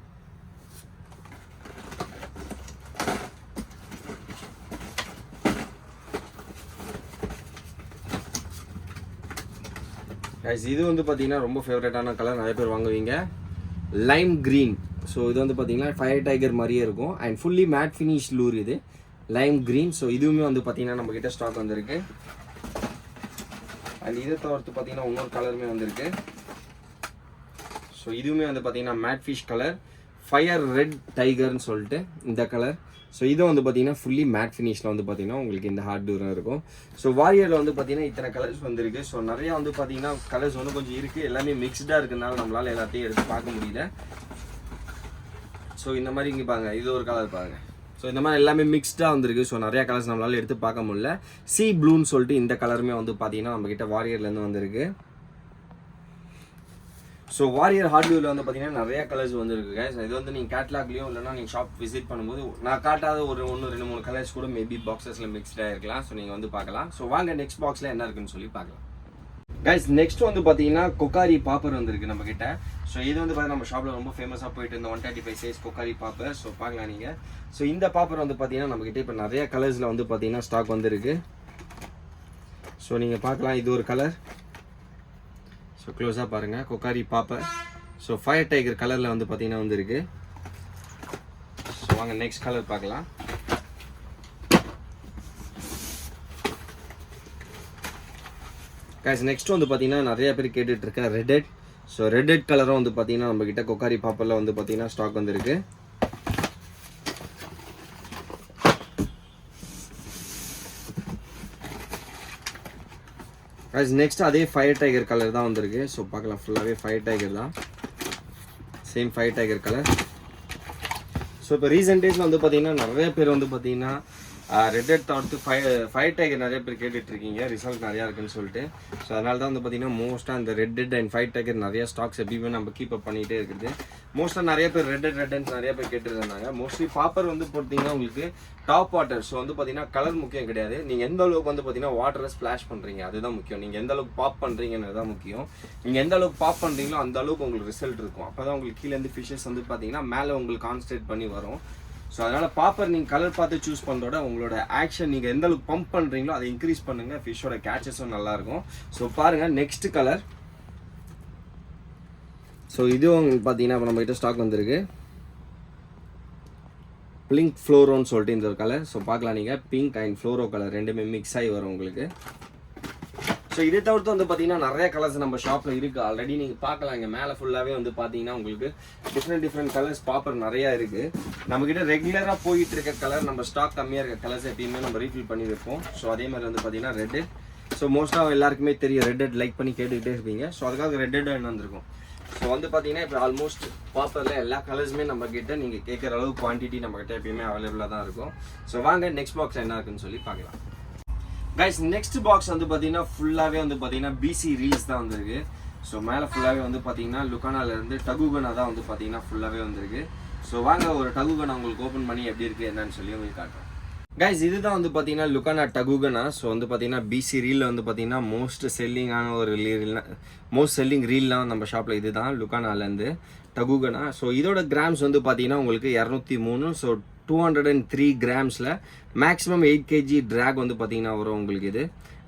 இது வந்து பார்த்தீங்கன்னா ரொம்ப ஃபேவரட்டான கலர், நிறைய பேர் வாங்குவீங்க லைம் க்ரீன். ஸோ இது வந்து பார்த்தீங்கன்னா ஃபயர் டைகர் மாதிரியே இருக்கும் அண்ட் ஃபுல்லி மேட் ஃபினிஷ் லூர் இது லைம் க்ரீன். ஸோ இதுவுமே வந்து பார்த்தீங்கன்னா நம்மக்கிட்ட ஸ்டாக் வந்திருக்கு. அண்ட் இதை தவிர்த்து பார்த்தீங்கன்னா இன்னொரு கலருமே வந்திருக்கு. ஸோ இதுவுமே வந்து பார்த்தீங்கன்னா mad fish colour fire red டைகர்னு சொல்லிட்டு இந்த கலர். ஸோ இது வந்து பார்த்தீங்கன்னா ஃபுல்லி மேட் ஃபினிஷில் வந்து பார்த்தீங்கன்னா உங்களுக்கு இந்த ஹார்ட் டூரம் இருக்கும். ஸோ வாரியரில் வந்து பார்த்தீங்கன்னா இத்தனை கலர்ஸ் வந்துருக்கு. ஸோ நிறையா வந்து பார்த்தீங்கன்னா கலர்ஸ் ஒன்று கொஞ்சம் இருக்குது, எல்லாமே மிக்ஸ்டாக இருக்கிறதுனால நம்மளால் எல்லாத்தையும் எடுத்து பார்க்க முடியல. ஸோ இந்த மாதிரி இங்கே பாருங்கள், இது ஒரு கலர் பாருங்கள். ஸோ இந்த மாதிரி எல்லாமே மிக்ஸ்டாக வந்துருக்கு. ஸோ நிறையா கலர்ஸ் நம்மளால் எடுத்து பார்க்க முடியல. சி ப்ளூன்னு சொல்லிட்டு இந்த கலருமே வந்து பார்த்தீங்கன்னா நம்மக்கிட்ட வாரியர்லேருந்து வந்திருக்கு. ஸோ வாரியர் ஹார்ட்வேரில் வந்து பார்த்தீங்கன்னா நிறைய கலர்ஸ் வந்துருக்கு கைஸ். இது வந்து நீங்கள் கேட்லாக்லேயும் இல்லைனா நீங்கள் ஷாப் விசிட் பண்ணும்போது நான் காட்டாத ஒரு 1-2-3 கலர்ஸ் கூட மேபி பாக்ஸஸில் மிக்ஸ்டாக இருக்கலாம். ஸோ நீங்கள் வந்து பார்க்கலாம். ஸோ வாங்க நெக்ஸ்ட் பாக்ஸில் என்ன இருக்குன்னு சொல்லி பார்க்கலாம். கைஸ் நெக்ஸ்ட் வந்து பார்த்தீங்கன்னா கொக்காரி பாப்பர் வந்துருக்கு நம்மக்கிட்ட. ஸோ இது வந்து பார்த்தீங்கன்னா நம்ம ஷாப்பில் ரொம்ப ஃபேமஸாக போயிட்டு இருந்த 135 சைஸ் கொக்காரி பாப்பர். ஸோ பார்க்கலாம் நீங்கள். ஸோ இந்த பாப்பர் வந்து பார்த்தீங்கன்னா நம்மக்கிட்ட இப்போ நிறைய கலர்ஸில் வந்து பார்த்தீங்கன்னா ஸ்டாக் வந்துருக்கு. ஸோ நீங்கள் பார்க்கலாம், இது ஒரு கலர். ஸோ க்ளோஸாக பாருங்கள் கொக்காரி பாப்பர். ஸோ ஃபயர் டைகர் கலரில் வந்து பார்த்தீங்கன்னா வந்துருக்கு. ஸோ வாங்க நெக்ஸ்ட் கலர் பார்க்கலாம். கைஸ் நெக்ஸ்ட் வந்து பார்த்தீங்கன்னா நிறைய பேர் கேட்டுட்டு இருக்க ரெட். ஸோ ரெட் கலரும் வந்து பார்த்தீங்கன்னா நம்ம கிட்ட கொக்காரி பாப்பரில் வந்து பார்த்தீங்கன்னா ஸ்டாக் வந்துருக்கு. கைஸ் நெக்ஸ்ட் அதே ஃபயர் டைகர் கலர் தான் வந்திருக்கு. ஸோ பார்க்கலாம், ஃபுல்லாகவே ஃபயர் டைகர் தான், same fire tiger colour. So இப்போ ரீசெண்ட் டேஸில் வந்து பார்த்தீங்கன்னா நிறைய பேர் வந்து பார்த்தீங்கன்னா ரெட் தவிர்த்து ஃபயர் டைகர் நிறைய பேர் கேட்டுட்ருக்கீங்க, ரிசல்ட் நிறையா இருக்குன்னு சொல்லிட்டு. ஸோ அதனால தான் வந்து பார்த்தீங்கன்னா மோஸ்ட்டாக அந்த ரெட் அண்ட் ஃபயர் டைகர் நிறைய ஸ்டாக்ஸ் எப்பயுமே நம்ம கீப் அப் பண்ணிகிட்டே இருக்குது. மோஸ்ட்டாக நிறைய பேர் ரெட் நிறைய பேர் கேட்டுருந்தாங்க. மோஸ்ட்லி பாப்பர் வந்து பார்த்தீங்கன்னா உங்களுக்கு டாப் வாட்டர். ஸோ வந்து பார்த்தீங்கன்னா கலர் முக்கியம் கிடையாது, நீங்கள் எந்த அளவுக்கு வந்து பார்த்தீங்கன்னா வாட்டரை ஸ்ப்ளாஷ் பண்ணுறீங்க அதுதான் முக்கியம். நீங்கள் எந்த அளவுக்கு பாப் பண்ணுறீங்கன்னு தான் முக்கியம். நீங்கள் எந்த அளவுக்கு பாப் பண்ணுறீங்களோ அந்த அளவுக்கு உங்களுக்கு ரிசல்ட் இருக்கும். அப்போ தான் உங்களுக்கு கீழேருந்து ஃபிஷ்ஷஸ் வந்து பார்த்தீங்கன்னா மேலே உங்களுக்கு கான்சன்ட்ரேட் பண்ணி வரும். ஸோ அதனால் பாப்பர் நீங்கள் கலர் பார்த்து சூஸ் பண்ணுறோட உங்களோட ஆக்ஷன் நீங்கள் எந்த அளவுக்கு பம்ப் பண்ணுறீங்களோ அதை இன்க்ரீஸ் பண்ணுங்கள், ஃபிஷ்ஷோட கேச்சஸும் நல்லாயிருக்கும். ஸோ பாருங்கள் நெக்ஸ்ட் கலர். ஸோ இதுவும் பார்த்தீங்கன்னா இப்போ நம்மகிட்ட ஸ்டாக் வந்திருக்கு, பிங்க் ஃப்ளோரோன்னு சொல்லிட்டு இந்த ஒரு கலர். ஸோ பார்க்கலாம், நீங்கள் பிங்க் அண்ட் ஃப்ளோரோ கலர் ரெண்டுமே மிக்ஸ் ஆகி வரும் உங்களுக்கு. ஸோ இதை தவிர்த்து வந்து பார்த்தீங்கன்னா நிறைய கலர்ஸ் நம்ம ஷாப்பில் இருக்குது ஆல்ரெடி, நீங்கள் பார்க்கலாம். இங்கே மேலே ஃபுல்லாகவே வந்து பார்த்தீங்கன்னா உங்களுக்கு டிஃப்ரெண்ட் கலர்ஸ் பாப்பர் நிறையா இருக்குது. நம்மக்கிட்ட ரெகுலராக போயிட்டு இருக்க கலர், நம்ம ஸ்டாக் கம்மியாக இருக்க கலர்ஸ் எப்பயுமே நம்ம ரீஃபில் பண்ணி வைப்போம். ஸோ அதே மாதிரி வந்து பார்த்தீங்கன்னா ரெட்டு. ஸோ மோஸ்ட்டாக எல்லாருக்குமே தெரியும் ரெட் லைக் பண்ணி கேட்டுக்கிட்டே இருப்பீங்க. ஸோ அதுக்காக ரெட் என்ன வந்திருக்கும். ஸோ வந்து பார்த்தீங்கன்னா இப்போ ஆல்மோஸ்ட் பாப்பரில் எல்லா கலர்ஸுமே நம்ம கிட்ட நீங்கள் கேட்குற அளவு குவான்டிட்டி நம்மக்கிட்ட எப்பயுமே அவைலபிளாக தான் இருக்கும். ஸோ வாங்க நெக்ஸ்ட் பாக்ஸ் என்ன இருக்குன்னு சொல்லி பார்க்கலாம். கைஸ் நெக்ஸ்ட் பாக்ஸ் வந்து பார்த்தீங்கன்னா ஃபுல்லாகவே வந்து பார்த்தீங்கன்னா பிசி ரீல்ஸ் தான் வந்திருக்கு. ஸோ மேலே ஃபுல்லாகவே வந்து பார்த்தீங்கன்னா லுக்கானாலேருந்து டகுகனா தான் வந்து பார்த்தீங்கன்னா ஃபுல்லாகவே வந்திருக்கு. ஸோ வாங்க ஒரு டகுகனா உங்களுக்கு ஓப்பன் பண்ணி எப்படி இருக்குது என்னன்னு சொல்லி உங்களுக்கு காட்டுறேன். கைஸ் இதுதான் வந்து பார்த்தீங்கன்னா லுக்கானா டகுகனா. ஸோ வந்து பார்த்தீங்கன்னா பிசி ரீலில் வந்து பார்த்தீங்கன்னா மோஸ்ட் செல்லிங்கான ஒரு மோஸ்ட் செல்லிங் ரீல்லாம் நம்ம ஷாப்பில் இது தான் லுக்கானாலேருந்து டகுகனா. ஸோ இதோட கிராம்ஸ் வந்து பார்த்தீங்கன்னா உங்களுக்கு 203. ஸோ 203 கிராம்ஸில் மேக்ஸிமம் 8 kg ட்ராக் வந்து பார்த்தீங்கன்னா வரும் உங்களுக்கு இது.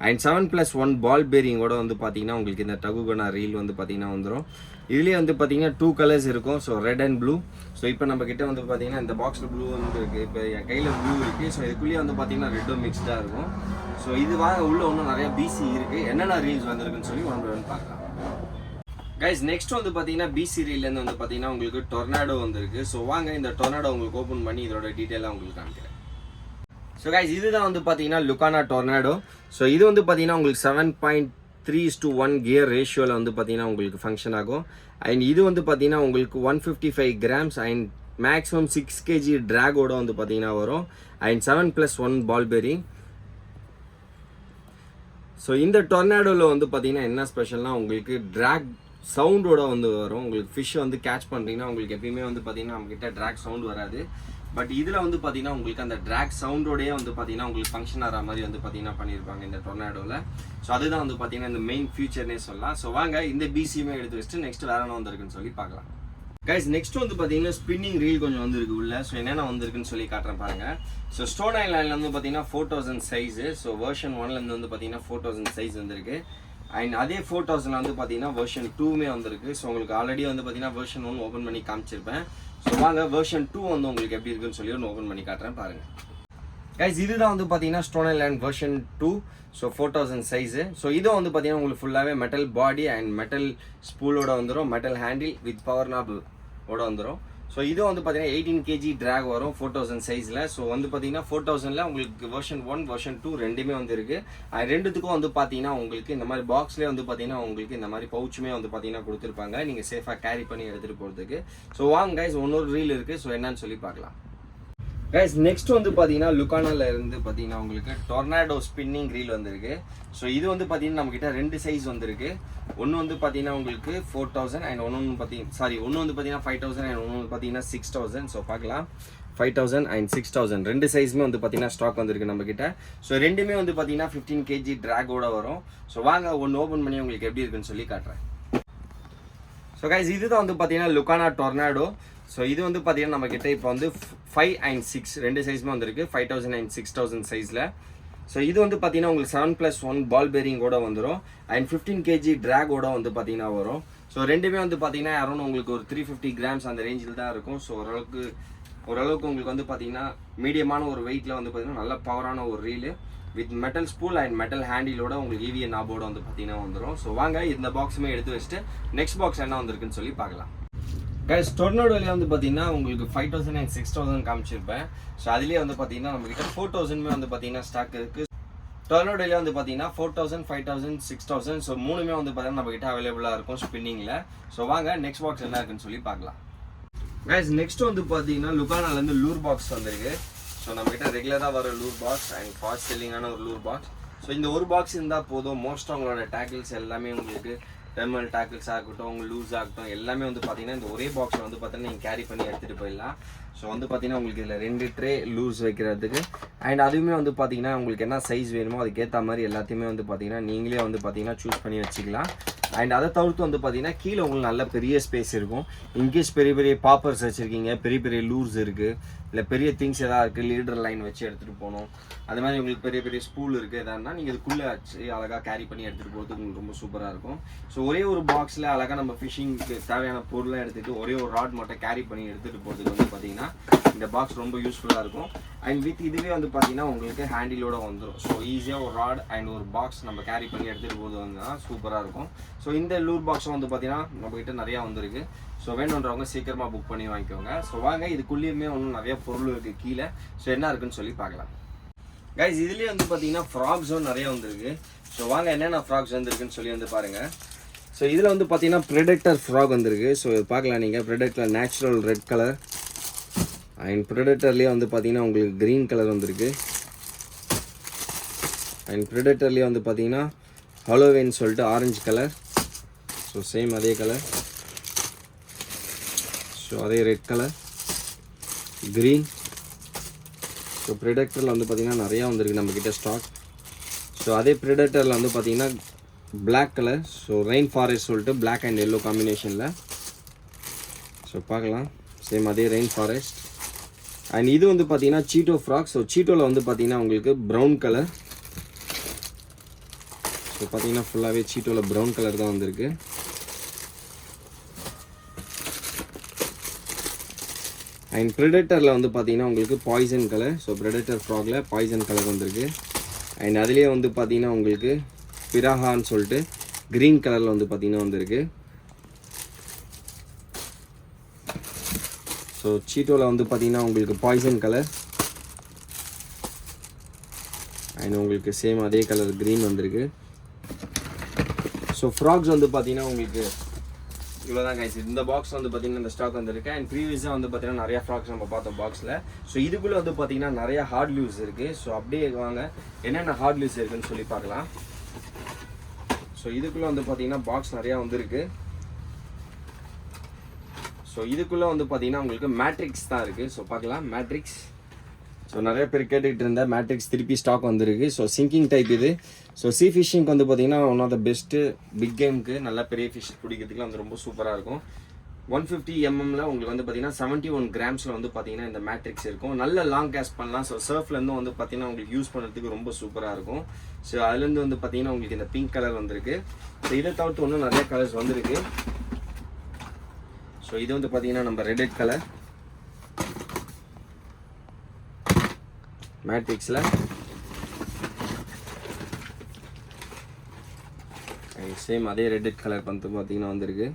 அண்ட் 7+1 பால் பேரிங்கோட வந்து பார்த்தீங்கன்னா உங்களுக்கு இந்த டகுகனா ரீல் வந்து பார்த்தீங்கன்னா வந்துடும். இதுலேயே வந்து பார்த்தீங்கன்னா 2 கலர்ஸ் இருக்கும். So red and blue. So இப்போ நம்ம கிட்ட வந்து பார்த்தீங்கன்னா இந்த பாக்ஸில் ப்ளூ வந்து இருக்குது, இப்போ என் கையில் ப்ளூ இருக்குது. ஸோ இதுக்குள்ளேயே வந்து பார்த்தீங்கன்னா ரெட்டும் மிக்ஸ்டாக இருக்கும். ஸோ இது வாங்க உள்ள இன்னும் நிறைய பிசி இருக்குது, என்னென்ன ரீல்ஸ் வந்திருக்குன்னு சொல்லி ஒன்று பார்க்கலாம். கைஸ் நெக்ஸ்ட் வந்து பார்த்தீங்கன்னா பிசி ரீல்லேருந்து வந்து பார்த்தீங்கன்னா உங்களுக்கு டொர்னாடோ வந்திருக்கு. ஸோ வாங்க இந்த டொர்னாடோ உங்களுக்கு ஓப்பன் பண்ணி இதோட டீட்டெயிலாக உங்களுக்கு காமிக்கிறேன். ஸோ கைஸ் இதுதான் வந்து பார்த்தீங்கன்னா லுக்கானா டொர்னாடோ. ஸோ இது வந்து பார்த்தீங்கன்னா உங்களுக்கு 7.3:1 கியர் ரேஷியோவில் வந்து பார்த்தீங்கன்னா உங்களுக்கு ஃபங்க்ஷன் ஆகும். அண்ட் இது வந்து பார்த்தீங்கன்னா உங்களுக்கு 155 கிராம்ஸ் அண்ட் மேக்ஸிமம் 6 kg ட்ராகோட வந்து பார்த்தீங்கன்னா வரும். And 7+1 ball bearing. ஸோ இந்த டொர்னாடோவில் வந்து பார்த்தீங்கன்னா என்ன ஸ்பெஷல்னால் உங்களுக்கு ட்ராக் சவுண்டோட வந்து வரும். உங்களுக்கு ஃபிஷ் வந்து கேட்ச் பண்ணுறீங்கன்னா உங்களுக்கு எப்பயுமே வந்து பார்த்தீங்கன்னா நம்மக்கிட்ட ட்ராக் சவுண்ட் வராது. பட் இதில் வந்து பார்த்தீங்கன்னா உங்களுக்கு அந்த ட்ராக் சவுண்டோடய வந்து பார்த்தீங்கன்னா உங்களுக்கு ஃபங்க்ஷன் ஆகிற மாதிரி வந்து பார்த்தீங்கன்னா பண்ணியிருப்பாங்க இந்த டொர்னாடோவில். ஸோ அதுதான் வந்து பார்த்தீங்கன்னா இந்த மெயின் ஃபியூச்சர்னே சொல்லலாம். ஸோ வாங்க இந்த பிசியுமே எடுத்து வச்சுட்டு நெக்ஸ்ட் வேற என்ன வந்திருக்குன்னு சொல்லி பார்க்கலாம். கைஸ் நெக்ஸ்ட் வந்து பார்த்தீங்கன்னா ஸ்பின்னிங் ரீல் கொஞ்சம் வந்துருக்கு உள்ள. ஸோ என்னென்ன வந்திருக்குன்னு சொல்லி காட்டுறேன் பாருங்கள். ஸோ ஸ்டோன் ஐலாண்டில் வந்து பார்த்தீங்கன்னா 4000 சைஸு. ஸோ வெர்ஷன் 1லேருந்து வந்து பார்த்தீங்கன்னா 4000 சைஸ் வந்திருக்கு. அண்ட் அதே 4000 வந்து பார்த்தீங்கன்னா வெர்ஷன் 2மே வந்திருக்கு. ஸோ உங்களுக்கு ஆல்ரெடி வந்து பார்த்தீங்கன்னா வெர்ஷன் 1 ஓப்பன் பண்ணி காமிச்சிருப்பேன். ஸோ வாங்க வெர்ஷன் 2 வந்து உங்களுக்கு எப்படி இருக்குன்னு சொல்லி ஒன்று ஓப்பன் பண்ணி காட்டுறேன் பாருங்கள். கைஸ் இதுதான் வந்து பார்த்தீங்கன்னா stone island version 2. So 4000 size. So இதுவும் வந்து பார்த்தீங்கன்னா உங்களுக்கு ஃபுல்லாகவே மெட்டல் பாடி அண்ட் மெட்டல் ஸ்பூலோட வந்துடும், metal handle with power knob ஓட வந்துடும். ஸோ இது வந்து பார்த்தீங்கன்னா 18 kg ட்ராக் வரும் 4000 சைஸில். ஸோ வந்து பார்த்தீங்கன்னா 4000ல் உங்களுக்கு வெர்ஷன் 1 வெர்ஷன் 2 ரெண்டுமே வந்து இருக்குது. ரெண்டுத்துக்கும் வந்து பார்த்தீங்கன்னா உங்களுக்கு இந்த மாதிரி பாக்ஸ்லேயே வந்து பார்த்தீங்கன்னா உங்களுக்கு இந்த மாதிரி பவுச்சுமே வந்து பார்த்தீங்கன்னா கொடுத்துருப்பாங்க, நீங்கள் சேஃபாக கேரி பண்ணி எடுத்துகிட்டு போகிறதுக்கு. ஸோ வாங்க கைஸ் இன்னொரு ரீல் இருக்குது. ஸோ என்னன்னு சொல்லி பார்க்கலாம். கைஸ் நெக்ஸ்ட் வந்து பார்த்தீங்கன்னா லுக்கானால இருந்து பார்த்தீங்கன்னா உங்களுக்கு டொர்னாடோ ஸ்பின்னிங் ரீல் வந்திருக்கு. ஸோ இது வந்து பார்த்தீங்கன்னா நம்மக்கிட்ட 2 சைஸ் வந்திருக்கு. ஒன்று வந்து பார்த்தீங்கன்னா உங்களுக்கு 4000 அண்ட் ஒன்று வந்து பார்த்தீங்கன்னா 5000 அண்ட் ஒன்று வந்து பார்த்தீங்கன்னா 6000. ஸோ பார்க்கலாம் 5000 அண்ட் 6000 ரெண்டு சைஸுமே வந்து பார்த்தீங்கன்னா ஸ்டாக் வந்திருக்கு நம்மக்கிட்ட. ஸோ ரெண்டுமே வந்து பார்த்தீங்கன்னா 15 kg ட்ராகோட வரும். ஸோ வாங்க ஒன்று ஓப்பன் பண்ணி உங்களுக்கு எப்படி இருக்குன்னு சொல்லி காட்டுறேன். ஸோ கைஸ் இதுதான் வந்து பார்த்தீங்கன்னா லுக்கானா டொர்னாடோ. ஸோ இது வந்து பார்த்தீங்கன்னா நம்மக்கிட்ட இப்போ வந்து 5 and 6 ரெண்டு சைஸுமே வந்துருக்கு 5000 and 6000 சைஸில். ஸோ இது வந்து பார்த்தீங்கன்னா உங்களுக்கு 7+1 பால் பேரிங்கோட வந்துடும் அண்ட் 15 kg ட்ராகோட வந்து பார்த்தீங்கன்னா வரும். ஸோ ரெண்டுமே வந்து பார்த்தீங்கன்னா அரௌண்ட் உங்களுக்கு ஒரு 350 கிராம்ஸ் அந்த ரேஞ்சில் தான் இருக்கும். ஸோ ஓரளவுக்கு உங்களுக்கு வந்து பார்த்தீங்கன்னா மீடியமான ஒரு வெயிட்டில் வந்து பார்த்தீங்கன்னா நல்ல பவரான ஒரு reel with metal spool and metal ஹேண்டிலோட உங்களுக்கு EVA நாபோட வந்து பார்த்தீங்கன்னா வந்துடும். ஸோ வாங்க இந்த பாக்ஸுமே எடுத்து வச்சுட்டு நெக்ஸ்ட் பாக்ஸ் என்ன வந்திருக்குன்னு சொல்லி பார்க்கலாம். கைஸ் டொர்னடோவில் வந்து பார்த்தீங்கன்னா உங்களுக்கு 5000 and 6000 காமிச்சிருப்பேன். ஸோ அதுலேயே வந்து பார்த்தீங்கன்னா நம்மகிட்ட 4000 வந்து பார்த்தீங்கன்னா ஸ்டாக் இருக்குது. டொர்னடோவில் வந்து பார்த்தீங்கன்னா 4000, 5000, 6000 ஸோ மூணுமே வந்து பார்த்தீங்கன்னா நம்மகிட்ட அவைலபிளாக இருக்கும் ஸ்பின்னிங்கில். ஸோ வாங்க நெக்ஸ்ட் பாக்ஸ் என்ன இருக்குன்னு சொல்லி பார்க்கலாம். கைஸ் நெக்ஸ்ட் வந்து பார்த்தீங்கன்னா லுகானாலேருந்து லூர் பாக்ஸ் வந்திருக்கு. ஸோ நம்மகிட்ட ரெகுலராக வர லூர் பாக்ஸ் அண்ட் ஃபாஸ்ட் செல்லிங்கான ஒரு லூர் பாக்ஸ். ஸோ இந்த ஒரு பாக்ஸ் இருந்தால் போதும், மோஸ்ட் உங்களோட டேக்கிள்ஸ் எல்லாமே உங்களுக்கு டெர்மினல் டேக்கிள்ஸ் ஆகட்டும், உங்கள் லூஸ் ஆகட்டும் எல்லாமே வந்து பார்த்தீங்கன்னா இந்த ஒரே பாக்ஸில் வந்து பார்த்தீங்கன்னா நீங்கள் கேரி பண்ணி எடுத்துகிட்டு போயிடலாம். ஸோ வந்து பார்த்தீங்கன்னா உங்களுக்கு இதில் 2 ட்ரே லூஸ் வைக்கிறதுக்கு அண்ட் அதுவுமே வந்து பார்த்தீங்கன்னா உங்களுக்கு என்ன சைஸ் வேணுமோ அதுக்கேற்ற மாதிரி எல்லாத்தையுமே வந்து பார்த்தீங்கன்னா நீங்களே வந்து பார்த்தீங்கன்னா சூஸ் பண்ணி வச்சுக்கலாம். அண்ட் அதை தவிர்த்து வந்து பார்த்தீங்கன்னா கீழே உங்களுக்கு நல்ல பெரிய ஸ்பேஸ் இருக்கும். இன்கேஸ் பெரிய பெரிய பாப்பர்ஸ் வச்சுருக்கீங்க, பெரிய பெரிய லூர்ஸ் இருக்குது, இல்லை பெரிய திங்ஸ் எதாவது இருக்குது, லீடர் லைன் வச்சு எடுத்துகிட்டு போகணும், அது மாதிரி உங்களுக்கு பெரிய பெரிய ஸ்பூல் இருக்குது எதான்னா நீங்கள் இதுக்குள்ளே வச்சு அழகாக கேரி பண்ணி எடுத்துகிட்டு போகிறதுக்கு உங்களுக்கு ரொம்ப சூப்பராக இருக்கும். ஸோ ஒரே ஒரு பாக்ஸில் அழகாக நம்ம ஃபிஷிங்க்கு தேவையான பொருளை எடுத்துகிட்டு ஒரே ஒரு ராட் மட்டும் கேரி பண்ணி எடுத்துகிட்டு போகிறதுக்கு வந்து பார்த்தீங்கன்னா இந்த பாக்ஸ் ரொம்ப யூஸ்ஃபுல்லாக இருக்கும். அண்ட் வித் இதுவே வந்து பார்த்தீங்கன்னா உங்களுக்கு ஹேண்டிலோட வந்துடும். ஸோ ஈஸியாக ஒரு ராட் அண்ட் ஒரு பாக்ஸ் நம்ம கேரி பண்ணி எடுத்துகிட்டு போகிறது வந்து சூப்பராக இருக்கும். ஸோ இந்த லூர் பாக்ஸும் வந்து பார்த்தீங்கன்னா நம்மகிட்ட நிறையா வந்துருக்கு. ஸோ வேணுன்றவங்க சீக்கிரமாக புக் பண்ணி வாங்கிக்கோங்க. ஸோ வாங்க இதுக்குள்ளேயுமே ஒன்றும் நிறைய பொருள் இருக்குது கீழே. ஸோ என்ன இருக்குன்னு சொல்லி பார்க்கலாம். கைஸ் இதுலேயே வந்து பார்த்தீங்கன்னா ஃப்ராக்ஸும் நிறைய வந்துருக்கு. ஸோ வாங்க என்னென்ன ஃப்ராக்ஸ் வந்துருக்குன்னு சொல்லி வந்து பாருங்கள். ஸோ இதில் வந்து பார்த்தீங்கன்னா ப்ரெடேட்டர் ஃப்ராக் வந்துருக்கு. ஸோ பார்க்கலாம் நீங்கள் predator natural red colour and ப்ரெடேட்டர்லேயே வந்து பார்த்தீங்கன்னா உங்களுக்கு க்ரீன் கலர் வந்துருக்கு. அண்ட் ப்ரெடேட்டர்லேயே வந்து பார்த்தீங்கன்னா ஹாலோவேன் சொல்லிட்டு ஆரஞ்சு கலர். ஸோ சேம் அதே கலர். ஸோ அதே ரெட் கலர், க்ரீன். ஸோ ப்ரெடேட்டரில் வந்து பார்த்திங்கன்னா நிறையா வந்துருக்கு நம்மக்கிட்ட ஸ்டாக். ஸோ அதே ப்ரெடேட்டரில் வந்து பார்த்திங்கன்னா black colour. So rain forest சொல்லிட்டு பிளாக் அண்ட் எல்லோ காம்பினேஷனில். ஸோ பார்க்கலாம் சேம் அதே ரெயின் ஃபாரஸ்ட். அண்ட் இது வந்து பார்த்திங்கன்னா சீட்டோ ஃப்ராக். ஸோ சீட்டோவில் வந்து பார்த்திங்கன்னா உங்களுக்கு ப்ரௌன் கலர். ஸோ பார்த்திங்கன்னா ஃபுல்லாகவே சீட்டோவில் ப்ரௌன் கலர் தான் வந்திருக்கு. அண்ட் ப்ரெடேட்டரில் வந்து பார்த்தீங்கன்னா உங்களுக்கு பாய்சன் கலர். ஸோ ப்ரெடேட்டர் ஃப்ராகில் பாய்சன் கலர் வந்திருக்கு. அண்ட் அதுலேயே வந்து பார்த்தீங்கன்னா உங்களுக்கு பிராஹான்னு சொல்லிட்டு க்ரீன் கலரில் வந்து பார்த்தீங்கன்னா வந்திருக்கு. ஸோ சீட்டோவில் வந்து பார்த்தீங்கன்னா உங்களுக்கு பாய்சன் கலர் அண்ட் உங்களுக்கு சேம் அதே கலர் க்ரீன் வந்திருக்கு. ஸோ ஃப்ராக்ஸ் வந்து பார்த்தீங்கன்னா உங்களுக்கு இவ்வளோ தான் கைஸ். இந்த பாக்ஸ் வந்து பார்த்தீங்கன்னா இந்த ஸ்டாக் வந்துருக்கு. அண்ட் ப்ரீவியஸாக வந்து பார்த்தீங்கன்னா நிறையா ஃப்ராக்ஸ் நம்ம பார்த்தோம் பாக்ஸில். ஸோ இதுக்குள்ளே வந்து பார்த்தீங்கன்னா நிறையா ஹார்ட் லூஸ் இருக்குது. ஸோ அப்படியே வாங்க என்னென்ன ஹார்ட் லூஸ் இருக்குதுன்னு சொல்லி பார்க்கலாம். ஸோ இதுக்குள்ளே வந்து பார்த்தீங்கன்னா பாக்ஸ் நிறையா வந்துருக்கு. ஸோ இதுக்குள்ளே வந்து பார்த்தீங்கன்னா உங்களுக்கு மேட்ரிக்ஸ் தான் இருக்குது. ஸோ பார்க்கலாம் மேட்ரிக்ஸ். ஸோ நிறைய பேர் கேட்டுக்கிட்டு இருந்த மேட்ரிக்ஸ் திருப்பி ஸ்டாக் வந்துருக்கு. ஸோ சிங்கிங் டைப் இது. ஸோ சீ ஃபிஷ்ஷிங்க்கு வந்து பார்த்தீங்கன்னா one of the best big கேமுக்கு நல்ல பெரிய ஃபிஷ் பிடிக்கிறதுக்குலாம் வந்து ரொம்ப சூப்பராக இருக்கும். 150 mm உங்களுக்கு வந்து பார்த்தீங்கன்னா 71 கிராம்ஸில் வந்து பார்த்தீங்கன்னா இந்த மேட்ரிக்ஸ் இருக்கும். நல்ல லாங் கேஸ்ட் பண்ணலாம். ஸோ சர்ஃப்லேருந்து வந்து பார்த்தீங்கன்னா உங்களுக்கு யூஸ் பண்ணுறதுக்கு ரொம்ப சூப்பராக இருக்கும். ஸோ அதுலேருந்து வந்து பார்த்தீங்கன்னா உங்களுக்கு இந்த பிங்க் கலர் வந்திருக்கு. ஸோ இதை தவிர்த்து ஒன்றும் நிறைய கலர்ஸ் வந்திருக்கு. ஸோ இது வந்து பார்த்தீங்கன்னா நம்ம ரெட் கலர் மேட்ரிக்ஸில். சேம் அதே ரெட் கலர் வந்து பார்த்தீங்கன்னா வந்திருக்கு.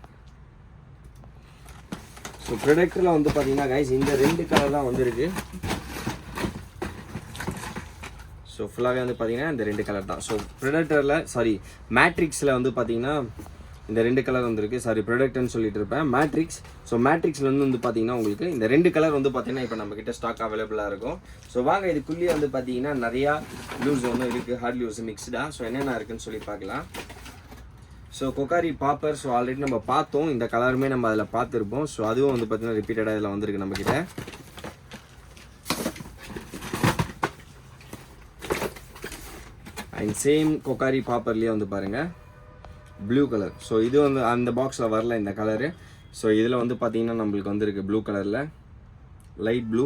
ஸோ ப்ரொடக்டரில் வந்து பார்த்தீங்கன்னா கைஸ் இந்த 2 கலர் தான் வந்திருக்கு. ஸோ ஃபுல்லாகவே வந்து பார்த்தீங்கன்னா இந்த 2 கலர் தான். ஸோ ப்ரொடக்டரில் மேட்ரிக்ஸில் வந்து பார்த்தீங்கன்னா இந்த 2 கலர் வந்திருக்கு. ப்ரொடக்ட்னு சொல்லிட்டு இருப்பேன் மேட்ரிக்ஸ். ஸோ மேட்ரிக்ஸில் வந்து பார்த்தீங்கன்னா உங்களுக்கு இந்த 2 கலர் வந்து பார்த்தீங்கன்னா இப்போ நம்மக்கிட்ட ஸ்டாக் அவைலபிளாக இருக்கும். ஸோ வாங்க இதுக்குள்ளேயே வந்து பார்த்தீங்கன்னா நிறையா லூஸ் ஒன்று இருக்குது, ஹார்ட் லூஸ் மிக்ஸ்டாக. ஸோ என்னென்ன இருக்குதுன்னு சொல்லி பார்க்கலாம். ஸோ கொக்காரி பாப்பர். ஸோ ஆல்ரெடி நம்ம பார்த்தோம், இந்த கலருமே நம்ம அதில் பார்த்துருப்போம். ஸோ அதுவும் வந்து பார்த்தீங்கன்னா ரிப்பீட்டடாக இதில் வந்திருக்கு நம்மக்கிட்ட. அண்ட் சேம் கொக்காரி பாப்பர்லேயே வந்து பாருங்கள் ப்ளூ கலர். ஸோ இது வந்து அந்த பாக்ஸில் வரல இந்த கலரு. ஸோ இதில் வந்து பார்த்தீங்கன்னா நம்மளுக்கு வந்துருக்கு ப்ளூ கலரில் லைட் ப்ளூ.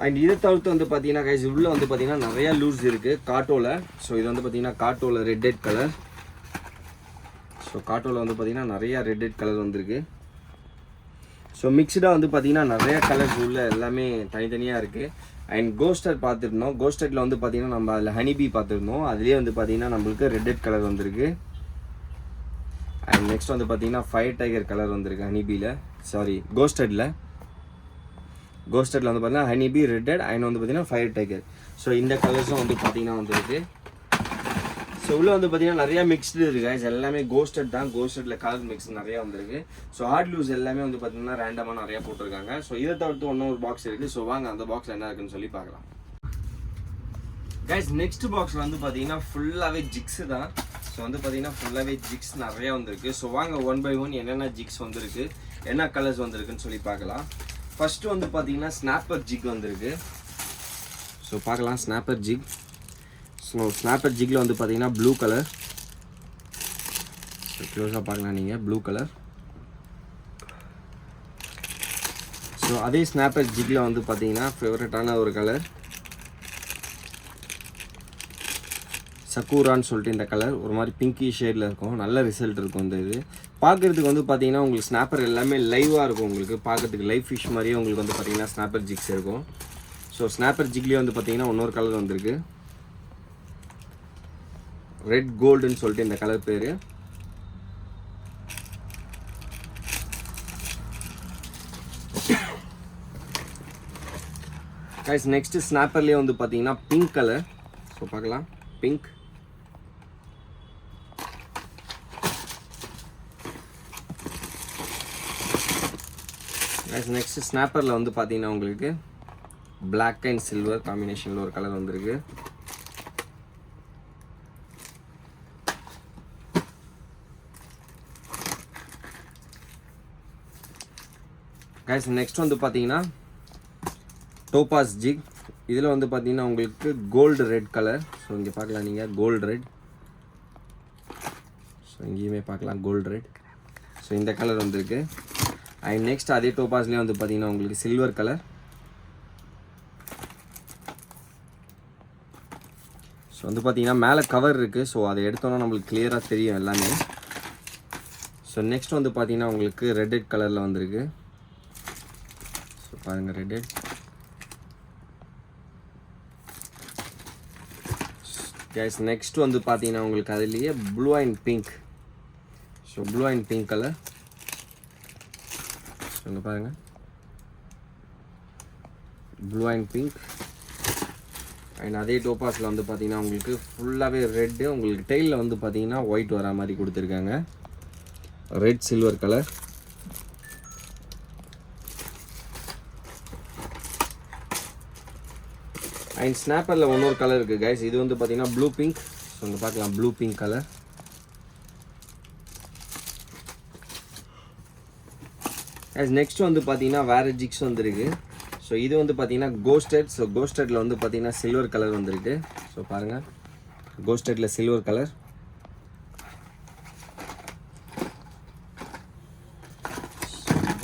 அண்ட் இதை தவிர்த்து வந்து பார்த்தீங்கன்னா கைஸ் உள்ள வந்து பார்த்தீங்கன்னா நிறையா லூஸ் இருக்குது காட்டோவில். ஸோ இது வந்து பார்த்தீங்கன்னா காட்டோவில் ரெட் கலர். ஸோ காட்டோவில் வந்து பார்த்தீங்கன்னா நிறையா ரெட் கலர் வந்திருக்கு. ஸோ மிக்சடாக வந்து பார்த்தீங்கன்னா நிறையா கலர்ஸ் உள்ள எல்லாமே தனித்தனியாக இருக்குது. அண்ட் கோஸ்டர் பார்த்துருந்தோம். கோஸ்டரில் வந்து பார்த்தீங்கன்னா நம்ம அதில் ஹனிபி பார்த்துருந்தோம். அதுலேயே வந்து பார்த்தீங்கன்னா நம்மளுக்கு ரெட் கலர் வந்திருக்கு. அண்ட் நெக்ஸ்ட் வந்து பார்த்தீங்கன்னா ஃபயர் டைகர் கலர் வந்திருக்கு ஹனிபியில், சாரி கோஸ்டரில் வந்து பார்த்தீங்கன்னா ஹனிபி ரெட்டட் அண்ட் வந்து பார்த்தீங்கன்னா ஃபயர் டைகர். ஸோ இந்த கலர்ஸும் வந்து பார்த்தீங்கன்னா வந்துருக்கு. ஸோ உள்ளே வந்து பார்த்தீங்கன்னா நிறையா மிக்ஸ்டு இருக்குது. எல்லாமே கோஸ்டட் தான். கோஸ்டடில் கலர் மிக்ஸ் நிறையா வந்திருக்கு. ஸோ ஹார்ட் லூஸ் எல்லாமே வந்து பார்த்தீங்கன்னா ரேண்டமாக நிறையா போட்டிருக்காங்க. ஸோ இதை தவிர்த்து ஒரு பாக்ஸ் இருக்குது. ஸோ வாங்க அந்த பாக்ஸில் என்ன இருக்குன்னு சொல்லி பார்க்கலாம். கைஸ் நெக்ஸ்ட் பாக்ஸில் வந்து பார்த்தீங்கன்னா ஃபுல்லாகவே ஜிக்ஸு தான். ஸோ வந்து பார்த்தீங்கன்னா ஃபுல்லாகவே ஜிக்ஸ் நிறையா வந்திருக்கு. ஸோ வாங்க 1 by 1 என்னென்ன ஜிக்ஸ் வந்திருக்கு, என்ன கலர்ஸ் வந்திருக்குன்னு சொல்லி பார்க்கலாம். ஃபஸ்ட்டு வந்து பார்த்தீங்கன்னா ஸ்னாப்பர் ஜிக் வந்திருக்கு. ஸோ பார்க்கலாம் ஸ்னாப்பர் ஜிக். ஸோ ஸ்னாப்பர் ஜிக்கில் வந்து பார்த்தீங்கன்னா ப்ளூ கலர். ஸோ க்ளோஸாக பார்க்கலாம் நீங்கள் ப்ளூ கலர். ஸோ அதே ஸ்னாப்பர் ஜிக்கில் வந்து பார்த்தீங்கன்னா ஃபேவரட்டான ஒரு கலர் சக்கூரான்னு சொல்லிட்டு இந்த கலர் ஒரு மாதிரி பிங்கி ஷேடில் இருக்கும். நல்ல ரிசல்ட் இருக்கும். இந்த இது பார்க்குறதுக்கு வந்து பார்த்தீங்கன்னா உங்களுக்கு ஸ்னாப்பர் எல்லாமே லைவாக இருக்கும். உங்களுக்கு பார்க்குறதுக்கு லைவ் ஃபிஷ் மாதிரியே உங்களுக்கு வந்து பார்த்தீங்கன்னா ஸ்னாப்பர் ஜிக்ஸ் இருக்கும். ஸோ ஸ்னாப்பர் ஜிக்லேயே வந்து பார்த்தீங்கன்னா இன்னொரு கலர் வந்திருக்கு, ரெட் கோல்டுன்னு சொல்லிட்டு இந்த கலர் பேர். கைஸ் நெக்ஸ்ட் ஸ்னாப்பர்லேயே வந்து பார்த்தீங்கன்னா பிங்க் கலர். ஸோ பார்க்கலாம் பிங்க். கைஸ் நெக்ஸ்ட் ஸ்னாப்பரில் வந்து பார்த்தீங்கன்னா உங்களுக்கு பிளாக் அண்ட் சில்வர் காம்பினேஷனில் ஒரு கலர் வந்திருக்கு. கைஸ் நெக்ஸ்ட் வந்து பார்த்தீங்கன்னா டோபாஸ் ஜிக். இதில் வந்து பார்த்தீங்கன்னா உங்களுக்கு கோல்டு ரெட் கலர். ஸோ இங்கே பார்க்கலாம் நீங்கள் கோல்டு ரெட். ஸோ இங்கேயுமே பார்க்கலாம் கோல்டு ரெட். ஸோ இந்த கலர் வந்திருக்கு. அண்ட் நெக்ஸ்ட் அதே டோபாஸ்லேயே வந்து பார்த்தீங்கன்னா உங்களுக்கு சில்வர் கலர். ஸோ வந்து பார்த்தீங்கன்னா மேலே கவர் இருக்குது. ஸோ அதை எடுத்தோன்னா நம்மளுக்கு கிளியராக தெரியும் எல்லாமே. ஸோ நெக்ஸ்ட் வந்து பார்த்தீங்கன்னா உங்களுக்கு ரெட் கலரில் வந்திருக்கு. ஸோ பாருங்கள் ரெட். கைஸ் நெக்ஸ்ட் வந்து பார்த்தீங்கன்னா உங்களுக்கு அதுலேயே blue and pink. So blue and pink colour. So இங்கே பாருங்கள் ப்ளூ அண்ட் பிங்க். அண்ட் அதே டோபாஸில் வந்து பார்த்தீங்கன்னா உங்களுக்கு ஃபுல்லாகவே ரெட்டு. உங்களுக்கு டெயிலில் வந்து பார்த்தீங்கன்னா ஒயிட் வர மாதிரி கொடுத்துருக்காங்க. Red silver colour. அண்ட் ஸ்னாப்பரில் இன்னொரு கலர் இருக்குது கைஸ். இது வந்து பார்த்தீங்கன்னா ப்ளூ பிங்க். ஸோ இங்கே பார்க்கலாம் blue pink colour. Guys next வந்து பார்த்தீங்கன்னா வேறு ஜிக்ஸ் வந்துருக்கு. ஸோ இது வந்து பார்த்தீங்கன்னா கோஸ்டட். ஸோ கோஸ்டடில் வந்து பார்த்தீங்கன்னா சில்வர் கலர் வந்திருக்கு. ஸோ பாருங்கள் கோஸ்டடில் சில்வர் கலர்.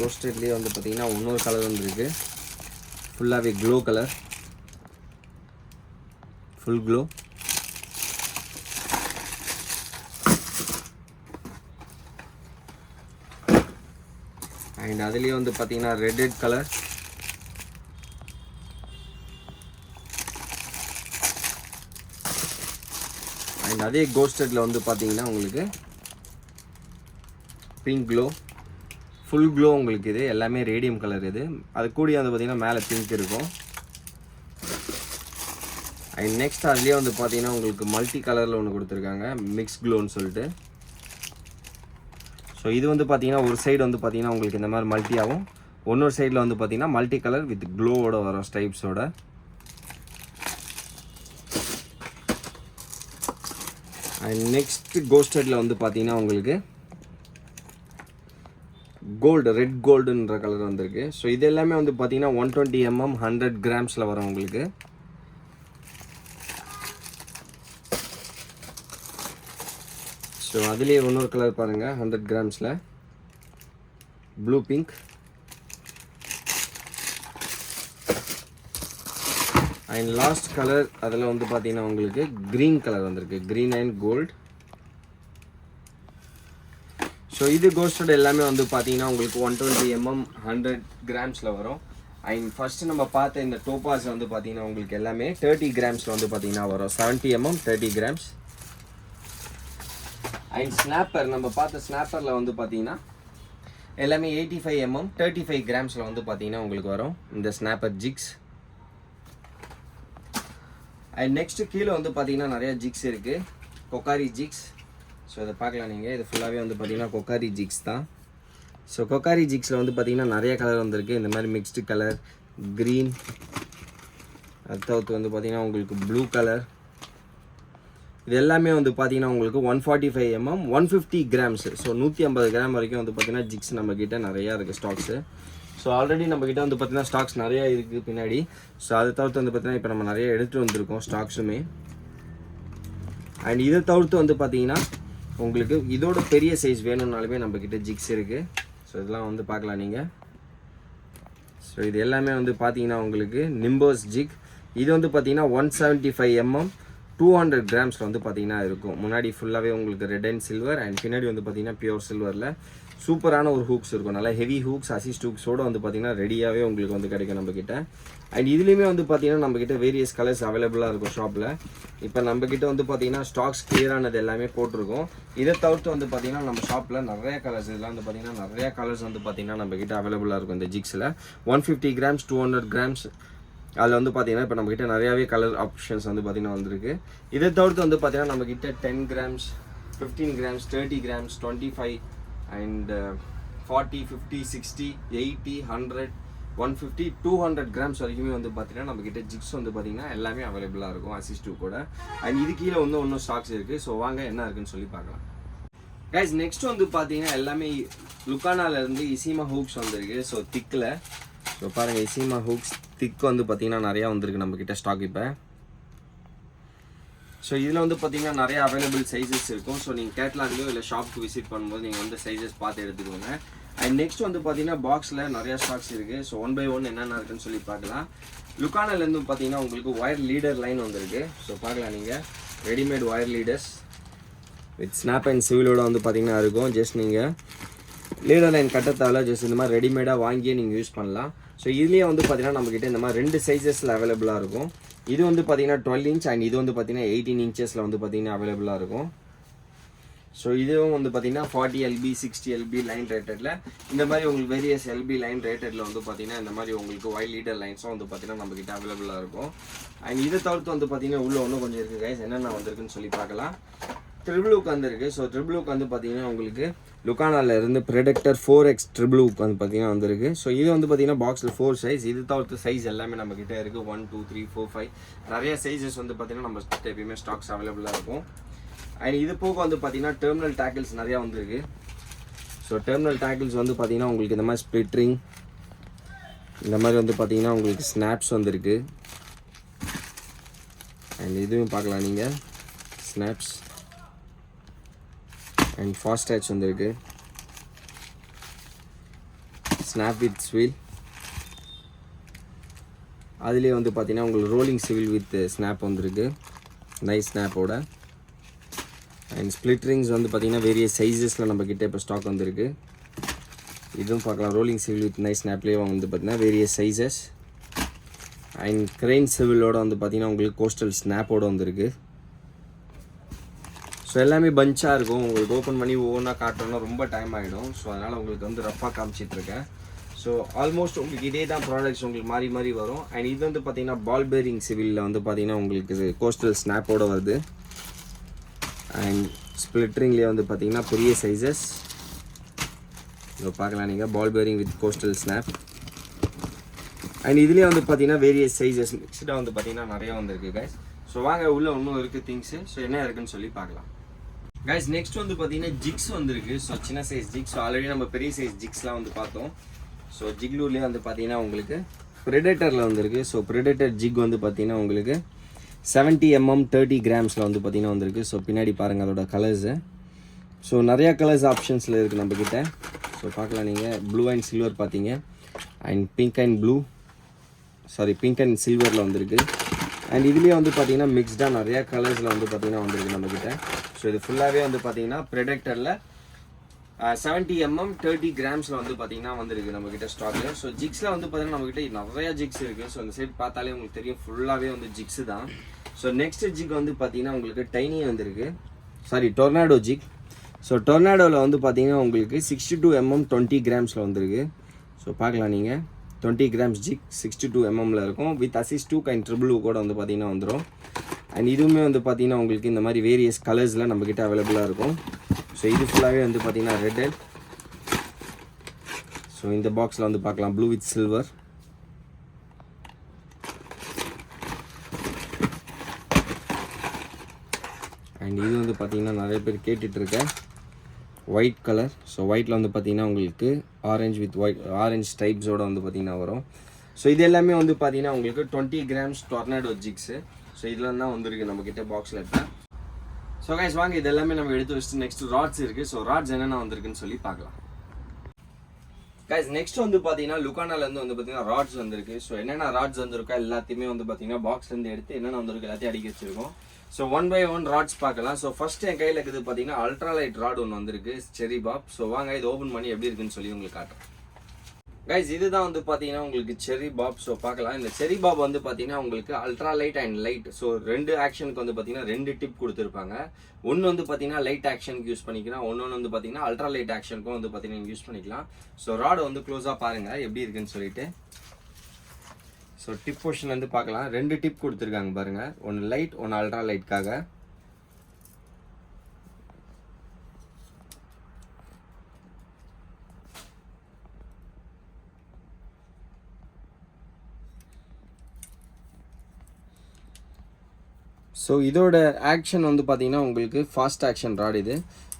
கோஸ்டட்லேயே வந்து பார்த்தீங்கன்னா இன்னொரு கலர் வந்துருக்கு, ஃபுல்லாகவே glow colour, full glow. And அதுலேயே வந்து பார்த்தீங்கன்னா ரெட் கலர். அண்ட் அதே கோஸ்டடில் வந்து பார்த்தீங்கன்னா உங்களுக்கு பிங்க் க்ளோ, ஃபுல் க்ளோ. உங்களுக்கு இது எல்லாமே ரேடியம் கலர். இது அது கூடிய வந்து பார்த்தீங்கன்னா மேலே பிங்க் இருக்கும். அண்ட் நெக்ஸ்ட் அதுலேயே வந்து பார்த்தீங்கன்னா உங்களுக்கு மல்டி கலரில் ஒன்று கொடுத்துருக்காங்க, மிக்ஸ் க்ளோன்னு சொல்லிட்டு. ஸோ இது வந்து பார்த்தீங்கன்னா ஒரு சைடு வந்து பார்த்தீங்கன்னா உங்களுக்கு இந்த மாதிரி மல்டி ஆகும், இன்னொரு சைடில் வந்து பார்த்தீங்கன்னா மல்டி கலர் வித் க்ளோவோட வரும் ஸ்டைப்ஸோட. அண்ட் நெக்ஸ்ட் கோஸ்டடில் வந்து பார்த்தீங்கன்னா உங்களுக்கு கோல்டு, ரெட் கோல்டுன்ற கலர் வந்திருக்கு. ஸோ இது எல்லாமே வந்து பார்த்தீங்கன்னா 120 mm 100 grams வரும் உங்களுக்கு. ஸோ அதுலேயே இன்னொரு கலர் பாருங்கள் 100 grams blue pink. And last colour அதில் வந்து பார்த்தீங்கன்னா உங்களுக்கு க்ரீன் கலர் வந்திருக்கு, க்ரீன் அண்ட் கோல்டு. ஸோ இது கோஸ்டட் எல்லாமே வந்து பார்த்தீங்கன்னா உங்களுக்கு 120 mm 100 கிராம்ஸில் வரும். அண்ட் ஃபஸ்ட்டு நம்ம பார்த்த இந்த டோபாஸ் வந்து பார்த்தீங்கன்னா உங்களுக்கு எல்லாமே 30 கிராம்ஸில் வந்து பார்த்தீங்கன்னா வரும். 70 mm 30 கிராம்ஸ். அண்ட் ஸ்னாப்பர் நம்ம பார்த்த ஸ்னாப்பரில் வந்து பார்த்தீங்கன்னா எல்லாமே 85 mm 35 கிராம்ஸில் வந்து பார்த்தீங்கன்னா உங்களுக்கு வரும் இந்த ஸ்னாப்பர் ஜிக்ஸ். அண்ட் நெக்ஸ்ட்டு கீழே வந்து பார்த்தீங்கன்னா நிறையா ஜிக்ஸ் இருக்குது, கொக்காரி ஜிக்ஸ். ஸோ இதை பார்க்கலாம் நீங்கள், இது ஃபுல்லாகவே வந்து பார்த்தீங்கன்னா கொக்காரி ஜிக்ஸ் தான். ஸோ கொக்காரி ஜிக்ஸில் வந்து பார்த்தீங்கன்னா நிறைய கலர் வந்திருக்கு. இந்த மாதிரி மிக்ஸ்டு கலர், க்ரீன், அடுத்தது வந்து பார்த்தீங்கன்னா உங்களுக்கு ப்ளூ கலர். இது எல்லாமே வந்து பார்த்தீங்கன்னா உங்களுக்கு 145 mm 150 கிராம்ஸ். ஸோ 150 கிராம் வரைக்கும் வந்து பார்த்தீங்கன்னா ஜிக்ஸ் நம்மக்கிட்ட நிறையா இருக்குது ஸ்டாக்ஸு. ஸோ ஆல்ரெடி நம்மக்கிட்ட வந்து பார்த்தீங்கன்னா ஸ்டாக்ஸ் நிறையா இருக்குது பின்னாடி. ஸோ அதை தவிர்த்து வந்து பார்த்தீங்கன்னா இப்போ நம்ம நிறைய எடுத்துகிட்டு வந்திருக்கோம் ஸ்டாக்ஸுமே. அண்ட் இதை தவிர்த்து வந்து பார்த்தீங்கன்னா உங்களுக்கு இதோட பெரிய சைஸ் வேணும்னாலுமே நம்மக்கிட்ட ஜிக்ஸ் இருக்குது. ஸோ இதெல்லாம் வந்து பார்க்கலாம் நீங்கள். ஸோ இது எல்லாமே வந்து பார்த்தீங்கன்னா உங்களுக்கு நிம்போஸ் ஜிக். இது வந்து பார்த்தீங்கன்னா 175 mm 200 கிராம்ஸில் வந்து பார்த்தீங்கன்னா இருக்கும். முன்னாடி ஃபுல்லாகவே உங்களுக்கு ரெட் அண்ட் சில்வர் அண்ட் பின்னாடி வந்து பார்த்தீங்கன்னா பியூர் சில்வரில் சூப்பரான ஒரு ஹூக்ஸ் இருக்கும். நல்லா ஹெவி ஹூக்ஸ், அசிஸ்ட் ஹூக்ஸோடு வந்து பார்த்தீங்கன்னா ரெடியாகவே உங்களுக்கு வந்து கிடைக்கும் நம்மக்கிட்ட. அண்ட் இதுலேயுமே வந்து பார்த்தீங்கன்னா நம்மக்கிட்ட வேரியஸ் கலர்ஸ் அவைலபிளாக இருக்கும் ஷாப்பில். இப்போ நம்மக்கிட்ட வந்து பார்த்தீங்கன்னா ஸ்டாக்ஸ் கிளியரானது எல்லாமே போட்டிருக்கோம். இதை தவிர்த்து வந்து பார்த்தீங்கன்னா நம்ம ஷாப்பில் நிறைய கலர்ஸ், இதெல்லாம் வந்து பார்த்தீங்கன்னா நிறையா கலர்ஸ் வந்து பார்த்தீங்கன்னா நம்மக்கிட்ட அவைலபிளாக இருக்கும் இந்த ஜிக்ஸில். 150 கிராம்ஸ் 200 கிராம்ஸ் அதில் வந்து பார்த்தீங்கன்னா இப்போ நம்மக்கிட்ட நிறையாவே கலர் ஆப்ஷன்ஸ் வந்து பார்த்தீங்கன்னா வந்திருக்கு. இதை தவிர்த்து வந்து பார்த்தீங்கன்னா நம்மக்கிட்ட 10 grams 15 grams 30 grams 25 and 40 50 60 80 100 150 200 grams வரைக்குமே வந்து பார்த்தீங்கன்னா நம்மக்கிட்ட ஜிக்ஸ் வந்து பார்த்தீங்கன்னா எல்லாமே அவைலபிளாக இருக்கும் அசிஸ்டிவ் கூட. அண்ட் இது கீழே வந்து இன்னும் ஸ்டாக்ஸ் இருக்குது. ஸோ வாங்க என்ன இருக்குன்னு சொல்லி பார்க்கலாம். கைஸ் நெக்ஸ்ட் வந்து பார்த்தீங்கன்னா எல்லாமே லுக்கானாலேருந்து இசிமா ஹூக்ஸ் வந்துருக்கு. ஸோ திக்கில் ஸோ பாருங்கள், இசிமா ஹூக்ஸ் திக் வந்து பார்த்தீங்கன்னா நிறையா வந்திருக்கு நம்மக்கிட்ட ஸ்டாக் இப்போ. ஸோ இதில் வந்து பார்த்தீங்கன்னா நிறைய அவைலபிள் சைஸஸ் இருக்கும். ஸோ நீங்கள் கேட்லாக்லையோ இல்லை ஷாப்புக்கு விசிட் பண்ணும்போது நீங்கள் வந்து சைஸஸ் பார்த்து எடுத்துக்கோங்க. அண்ட் நெக்ஸ்ட் வந்து பார்த்தீங்கன்னா பாக்ஸில் நிறையா ஸ்டாக்ஸ் இருக்குது. ஸோ 1 by 1 என்னென்ன இருக்குன்னு சொல்லி பார்க்கலாம். லுக்கானாலேருந்து பார்த்தீங்கன்னா உங்களுக்கு ஒயர் லீடர் லைன் வந்திருக்கு. ஸோ பார்க்கலாம் நீங்கள், readymade wire leaders with snap and சிவிலோட வந்து பார்த்தீங்கன்னா இருக்கும். ஜஸ்ட் நீங்கள் லீடர் லைன் கட்ட தேவை, ஜஸ்ட் இந்த மாதிரி ரெடிமேடாக வாங்கியே நீங்கள் யூஸ் பண்ணலாம். ஸோ இதுலேயே வந்து பார்த்தீங்கன்னா நம்மக்கிட்ட இந்த மாதிரி 2 சைஸஸில் அவைலபிளாக இருக்கும். இது வந்து பார்த்தீங்கன்னா 12 inch அண்ட் இது வந்து பார்த்தீங்கன்னா 18 inches வந்து பார்த்தீங்கன்னா அவைலபிளாக இருக்கும். ஸோ இதுவும் வந்து பார்த்தீங்கன்னா 40 LB 60 LB லைன் ரேட்டடில் இந்த மாதிரி உங்களுக்கு வேரியஸ் LB லைன் ரேட்டடில் வந்து பார்த்தீங்கன்னா இந்த மாதிரி உங்களுக்கு ஒயர் லீடர் லைன்ஸும் வந்து பார்த்தீங்கன்னா நம்மக்கிட்ட அவைலபிளாக இருக்கும். அண்ட் இதை தவிர்த்து வந்து பார்த்தீங்கன்னா உள்ளே ஒன்றும் கொஞ்சம் இருக்குது கைஸ், என்னென்ன வந்திருக்குன்னு சொல்லி பார்க்கலாம். ட்ரிபிள் ஹூக் வந்துருக்கு. ஸோ ட்ரிபிள் ஹூக் வந்து பார்த்தீங்கன்னா உங்களுக்கு லுக்கானால இருந்து ப்ரெடக்டர் 4X ட்ரிபிள் ஹூக் வந்து பார்த்தீங்கன்னா வந்திருக்கு. ஸோ இது வந்து பார்த்தீங்கன்னா பாக்ஸில் 4 சைஸ். இது தவிர்த்து சைஸ் எல்லாமே நம்மக்கிட்ட இருக்குது 1 2 3 4 5 நிறைய சைஸஸ் வந்து பார்த்தீங்கன்னா நம்ம எப்பயுமே ஸ்டாக்ஸ் அவைலபிளாக இருக்கும். அண்ட் இது போக வந்து பார்த்தீங்கன்னா டெர்மினல் டேக்கிள்ஸ் நிறையா வந்திருக்கு. ஸோ டெர்மினல் டேக்கிள்ஸ் வந்து பார்த்தீங்கன்னா உங்களுக்கு இந்த மாதிரி ஸ்ப்ளிட்ரிங், இந்த மாதிரி வந்து பார்த்தீங்கன்னா உங்களுக்கு ஸ்னாப்ஸ் வந்திருக்கு. அண்ட் இதுவும் பார்க்கலாம் நீங்கள், ஸ்னாப்ஸ் அண்ட் ஃபாஸ்ட் டச் வந்திருக்கு. ஸ்னாப் வித் ஸ்வீல், அதுலேயே வந்து பார்த்தீங்கன்னா உங்களுக்கு ரோலிங் சிவில் வித் ஸ்னாப் வந்திருக்கு, நைஸ் ஸ்னாப்போட. அண்ட் ஸ்ப்ளிட் ரிங்ஸ் வந்து பார்த்தீங்கன்னா வேரியஸ் சைஸஸில் நம்மக்கிட்ட இப்போ ஸ்டாக் வந்திருக்கு. இதுவும் பார்க்கலாம், ரோலிங் சிவில் வித் நைஸ் ஸ்னாப்லேயே வந்து பார்த்தீங்கன்னா வேரியஸ் சைஸஸ். அண்ட் கிரெயின் சிவிலோட வந்து பார்த்தீங்கன்னா உங்களுக்கு கோஸ்டல் ஸ்னாப்போடு வந்திருக்கு. ஸோ எல்லாமே பஞ்சாக இருக்கும். உங்களுக்கு ஓப்பன் பண்ணி ஒவ்வொன்றா காட்டணும்னா ரொம்ப டைம் ஆகிடும். ஸோ அதனால் உங்களுக்கு வந்து ரஃபாக காமிச்சிட்ருக்கேன். ஸோ ஆல்மோஸ்ட் உங்களுக்கு இதே தான் ப்ராடக்ட்ஸ் உங்களுக்கு மாறி மாறி வரும். அண்ட் இது வந்து பார்த்தீங்கன்னா பால் பேரிங் சிவிலில் வந்து பார்த்தீங்கன்னா உங்களுக்கு கோஸ்டல் ஸ்னாப்போடு வருது. அண்ட் ஸ்ப்ளிட்ரிங்லேயே வந்து பார்த்தீங்கன்னா பெரிய சைஸஸ் இப்போ பார்க்கலாம் நீங்கள், ball bearing with coastal snap. And இதுலேயே வந்து பார்த்தீங்கன்னா வேரியஸ் சைஸஸ் மிக்ஸ்டாக வந்து பார்த்தீங்கன்னா நிறையா வந்துருக்கு கைஸ். ஸோ வாங்க உள்ளே இன்னும் இருக்குது திங்ஸு. ஸோ என்ன இருக்குன்னு சொல்லி பார்க்கலாம் கைஸ். நெக்ஸ்ட் வந்து பார்த்தீங்கன்னா ஜிக்ஸ் வந்துருக்கு. ஸோ சின்ன சைஸ் ஜிக்ஸ், ஆல்ரெடி நம்ம பெரிய சைஸ் ஜிக்ஸ்லாம் வந்து பார்த்தோம். ஸோ ஜிக்லூர்லேயே வந்து பார்த்தீங்கன்னா உங்களுக்கு ப்ரெடேட்டரில் வந்துருக்கு. ஸோ ப்ரெடேட்டர் ஜிக் வந்து பார்த்தீங்கன்னா உங்களுக்கு 70 mm 30 கிராம்ஸில் வந்து பார்த்தீங்கன்னா வந்திருக்கு. ஸோ பின்னாடி பாருங்கள் அதோட கலர்ஸு. ஸோ நிறையா கலர்ஸ் ஆப்ஷன்ஸில் இருக்குது நம்மக்கிட்ட. ஸோ பார்க்கலாம் நீங்கள், ப்ளூ அண்ட் சில்வர் பார்த்தீங்க, அண்ட் பிங்க் அண்ட் சில்வரில் வந்திருக்கு. அண்ட் இதுலேயே வந்து பார்த்தீங்கன்னா மிக்ஸ்டாக நிறையா கலர்ஸில் வந்து பார்த்தீங்கன்னா வந்திருக்கு நம்மக்கிட்ட. ஸோ இது ஃபுல்லாகவே வந்து பார்த்தீங்கன்னா ப்ரெடக்டரில் 70 mm 30 கிராம்ஸில் வந்து பார்த்தீங்கன்னா வந்துருக்கு நம்மக்கிட்ட ஸ்டாக்கு. ஸோ ஜிக்ஸில் வந்து பார்த்தீங்கன்னா நம்மக்கிட்ட நிறையா ஜிக்ஸ் இருக்குது. ஸோ அந்த சைட் பார்த்தாலே உங்களுக்கு தெரியும் ஃபுல்லாகவே வந்து ஜிக்ஸு தான். ஸோ நெக்ஸ்ட் ஜிக் வந்து பார்த்தீங்கன்னா உங்களுக்கு டைனி வந்துருக்கு, சாரி டொர்னாடோ ஜிக். ஸோ டொர்னாடோவில் வந்து பார்த்தீங்கன்னா உங்களுக்கு 62 mm 20 கிராம்ஸில் வந்துருக்கு. ஸோ பார்க்கலாம் நீங்கள் 20 கிராம்ஸ் ஜிக் 62 mmல இருக்கும். வித் அசிஸ்ட் 2 கைண்ட் ட்ரிபிள் கூட வந்து பார்த்தீங்கன்னா வந்துடும். அண்ட் இதுவுமே வந்து பார்த்தீங்கன்னா உங்களுக்கு இந்த மாதிரி வேரியஸ் கலர்ஸில் நம்மக்கிட்ட அவைலபிளாக இருக்கும். ஸோ இது ஃபுல்லாகவே வந்து பார்த்தீங்கன்னா ரெட்டு. ஸோ இந்த பாக்ஸில் வந்து பார்க்கலாம் ப்ளூ வித் சில்வர். அண்ட் இது வந்து பார்த்தீங்கன்னா நிறைய பேர் கேட்டுட்ருக்க ஒயிட் கலர். ஸோ ஒயிட்டில் வந்து பார்த்தீங்கன்னா உங்களுக்கு ஆரஞ்சு வித் ஒயிட் ஆரஞ்சு ஸ்டைப்ஸோடு வந்து பார்த்தீங்கன்னா வரும். ஸோ இது எல்லாமே வந்து பார்த்தீங்கன்னா உங்களுக்கு 20 கிராம்ஸ் டொர்னாடோ ஜிக்ஸு. ஸோ இதெல்லாம் தான் வந்துருக்கு நம்மக்கிட்ட பாக்ஸில் இருப்பேன். ஸோ கைஸ் வாங்க இது எல்லாமே நம்ம எடுத்து வச்சுட்டு நெக்ஸ்ட் ராட்ஸ் இருக்குது. ஸோ ராட்ஸ் என்னென்ன வந்திருக்குன்னு சொல்லி பார்க்கலாம். கைஸ் நெக்ஸ்ட் வந்து பார்த்தீங்கன்னா லுக்கானாலேருந்து வந்து பார்த்தீங்கன்னா ராட்ஸ் வந்திருக்கு. ஸோ என்னென்ன ராட்ஸ் வந்திருக்கோ எல்லாத்தையுமே வந்து பார்த்தீங்கன்னா பாக்ஸ்லேருந்து எடுத்து என்னென்ன வந்திருக்கு எல்லாத்தையும் அடிக்க வச்சிருக்கோம். ஸோ 1 by 1 ராட்ஸ் பார்க்கலாம். ஸோ ஃபர்ஸ்ட் என் கையில் இருக்குது பார்த்தீங்கன்னா அல்ட்ராலைட் ராட் ஒன்று வந்திருக்கு, செரி பாப். ஸோ வாங்க இது ஓப்பன் பண்ணி எப்படி இருக்குன்னு சொல்லி உங்களுக்கு காட்டுறேன். கைஸ் இதுதான் வந்து பார்த்தீங்கன்னா உங்களுக்கு செரி பாப். ஸோ பார்க்கலாம் இந்த செரி பாப் வந்து பார்த்தீங்கன்னா உங்களுக்கு ultra light and light. So 2 ஆக்ஷனுக்கு வந்து பார்த்தீங்கன்னா 2 டிப் கொடுத்துருப்பாங்க. ஒன்று வந்து பார்த்தீங்கன்னா லைட் ஆக்ஷனுக்கு யூஸ் பண்ணிக்கலாம், ஒன்று வந்து பார்த்தீங்கன்னா அல்ட்ரா லைட் ஆக்ஷனுக்கும் வந்து பார்த்தீங்கன்னா யூஸ் பண்ணிக்கலாம். ஸோ ராடை வந்து க்ளோஸாக பாருங்கள் எப்படி இருக்குன்னு சொல்லிட்டு. ஸோ டிப் போர்ஷன் வந்து பார்க்கலாம் 2 டிப் கொடுத்துருக்காங்க பாருங்கள், ஒன்று லைட் ஒன்று அல்ட்ரா லைட்காக. ஸோ இதோட ஆக்ஷன் வந்து பார்த்தீங்கன்னா உங்களுக்கு ஃபாஸ்ட் ஆக்ஷன் ராட் இது.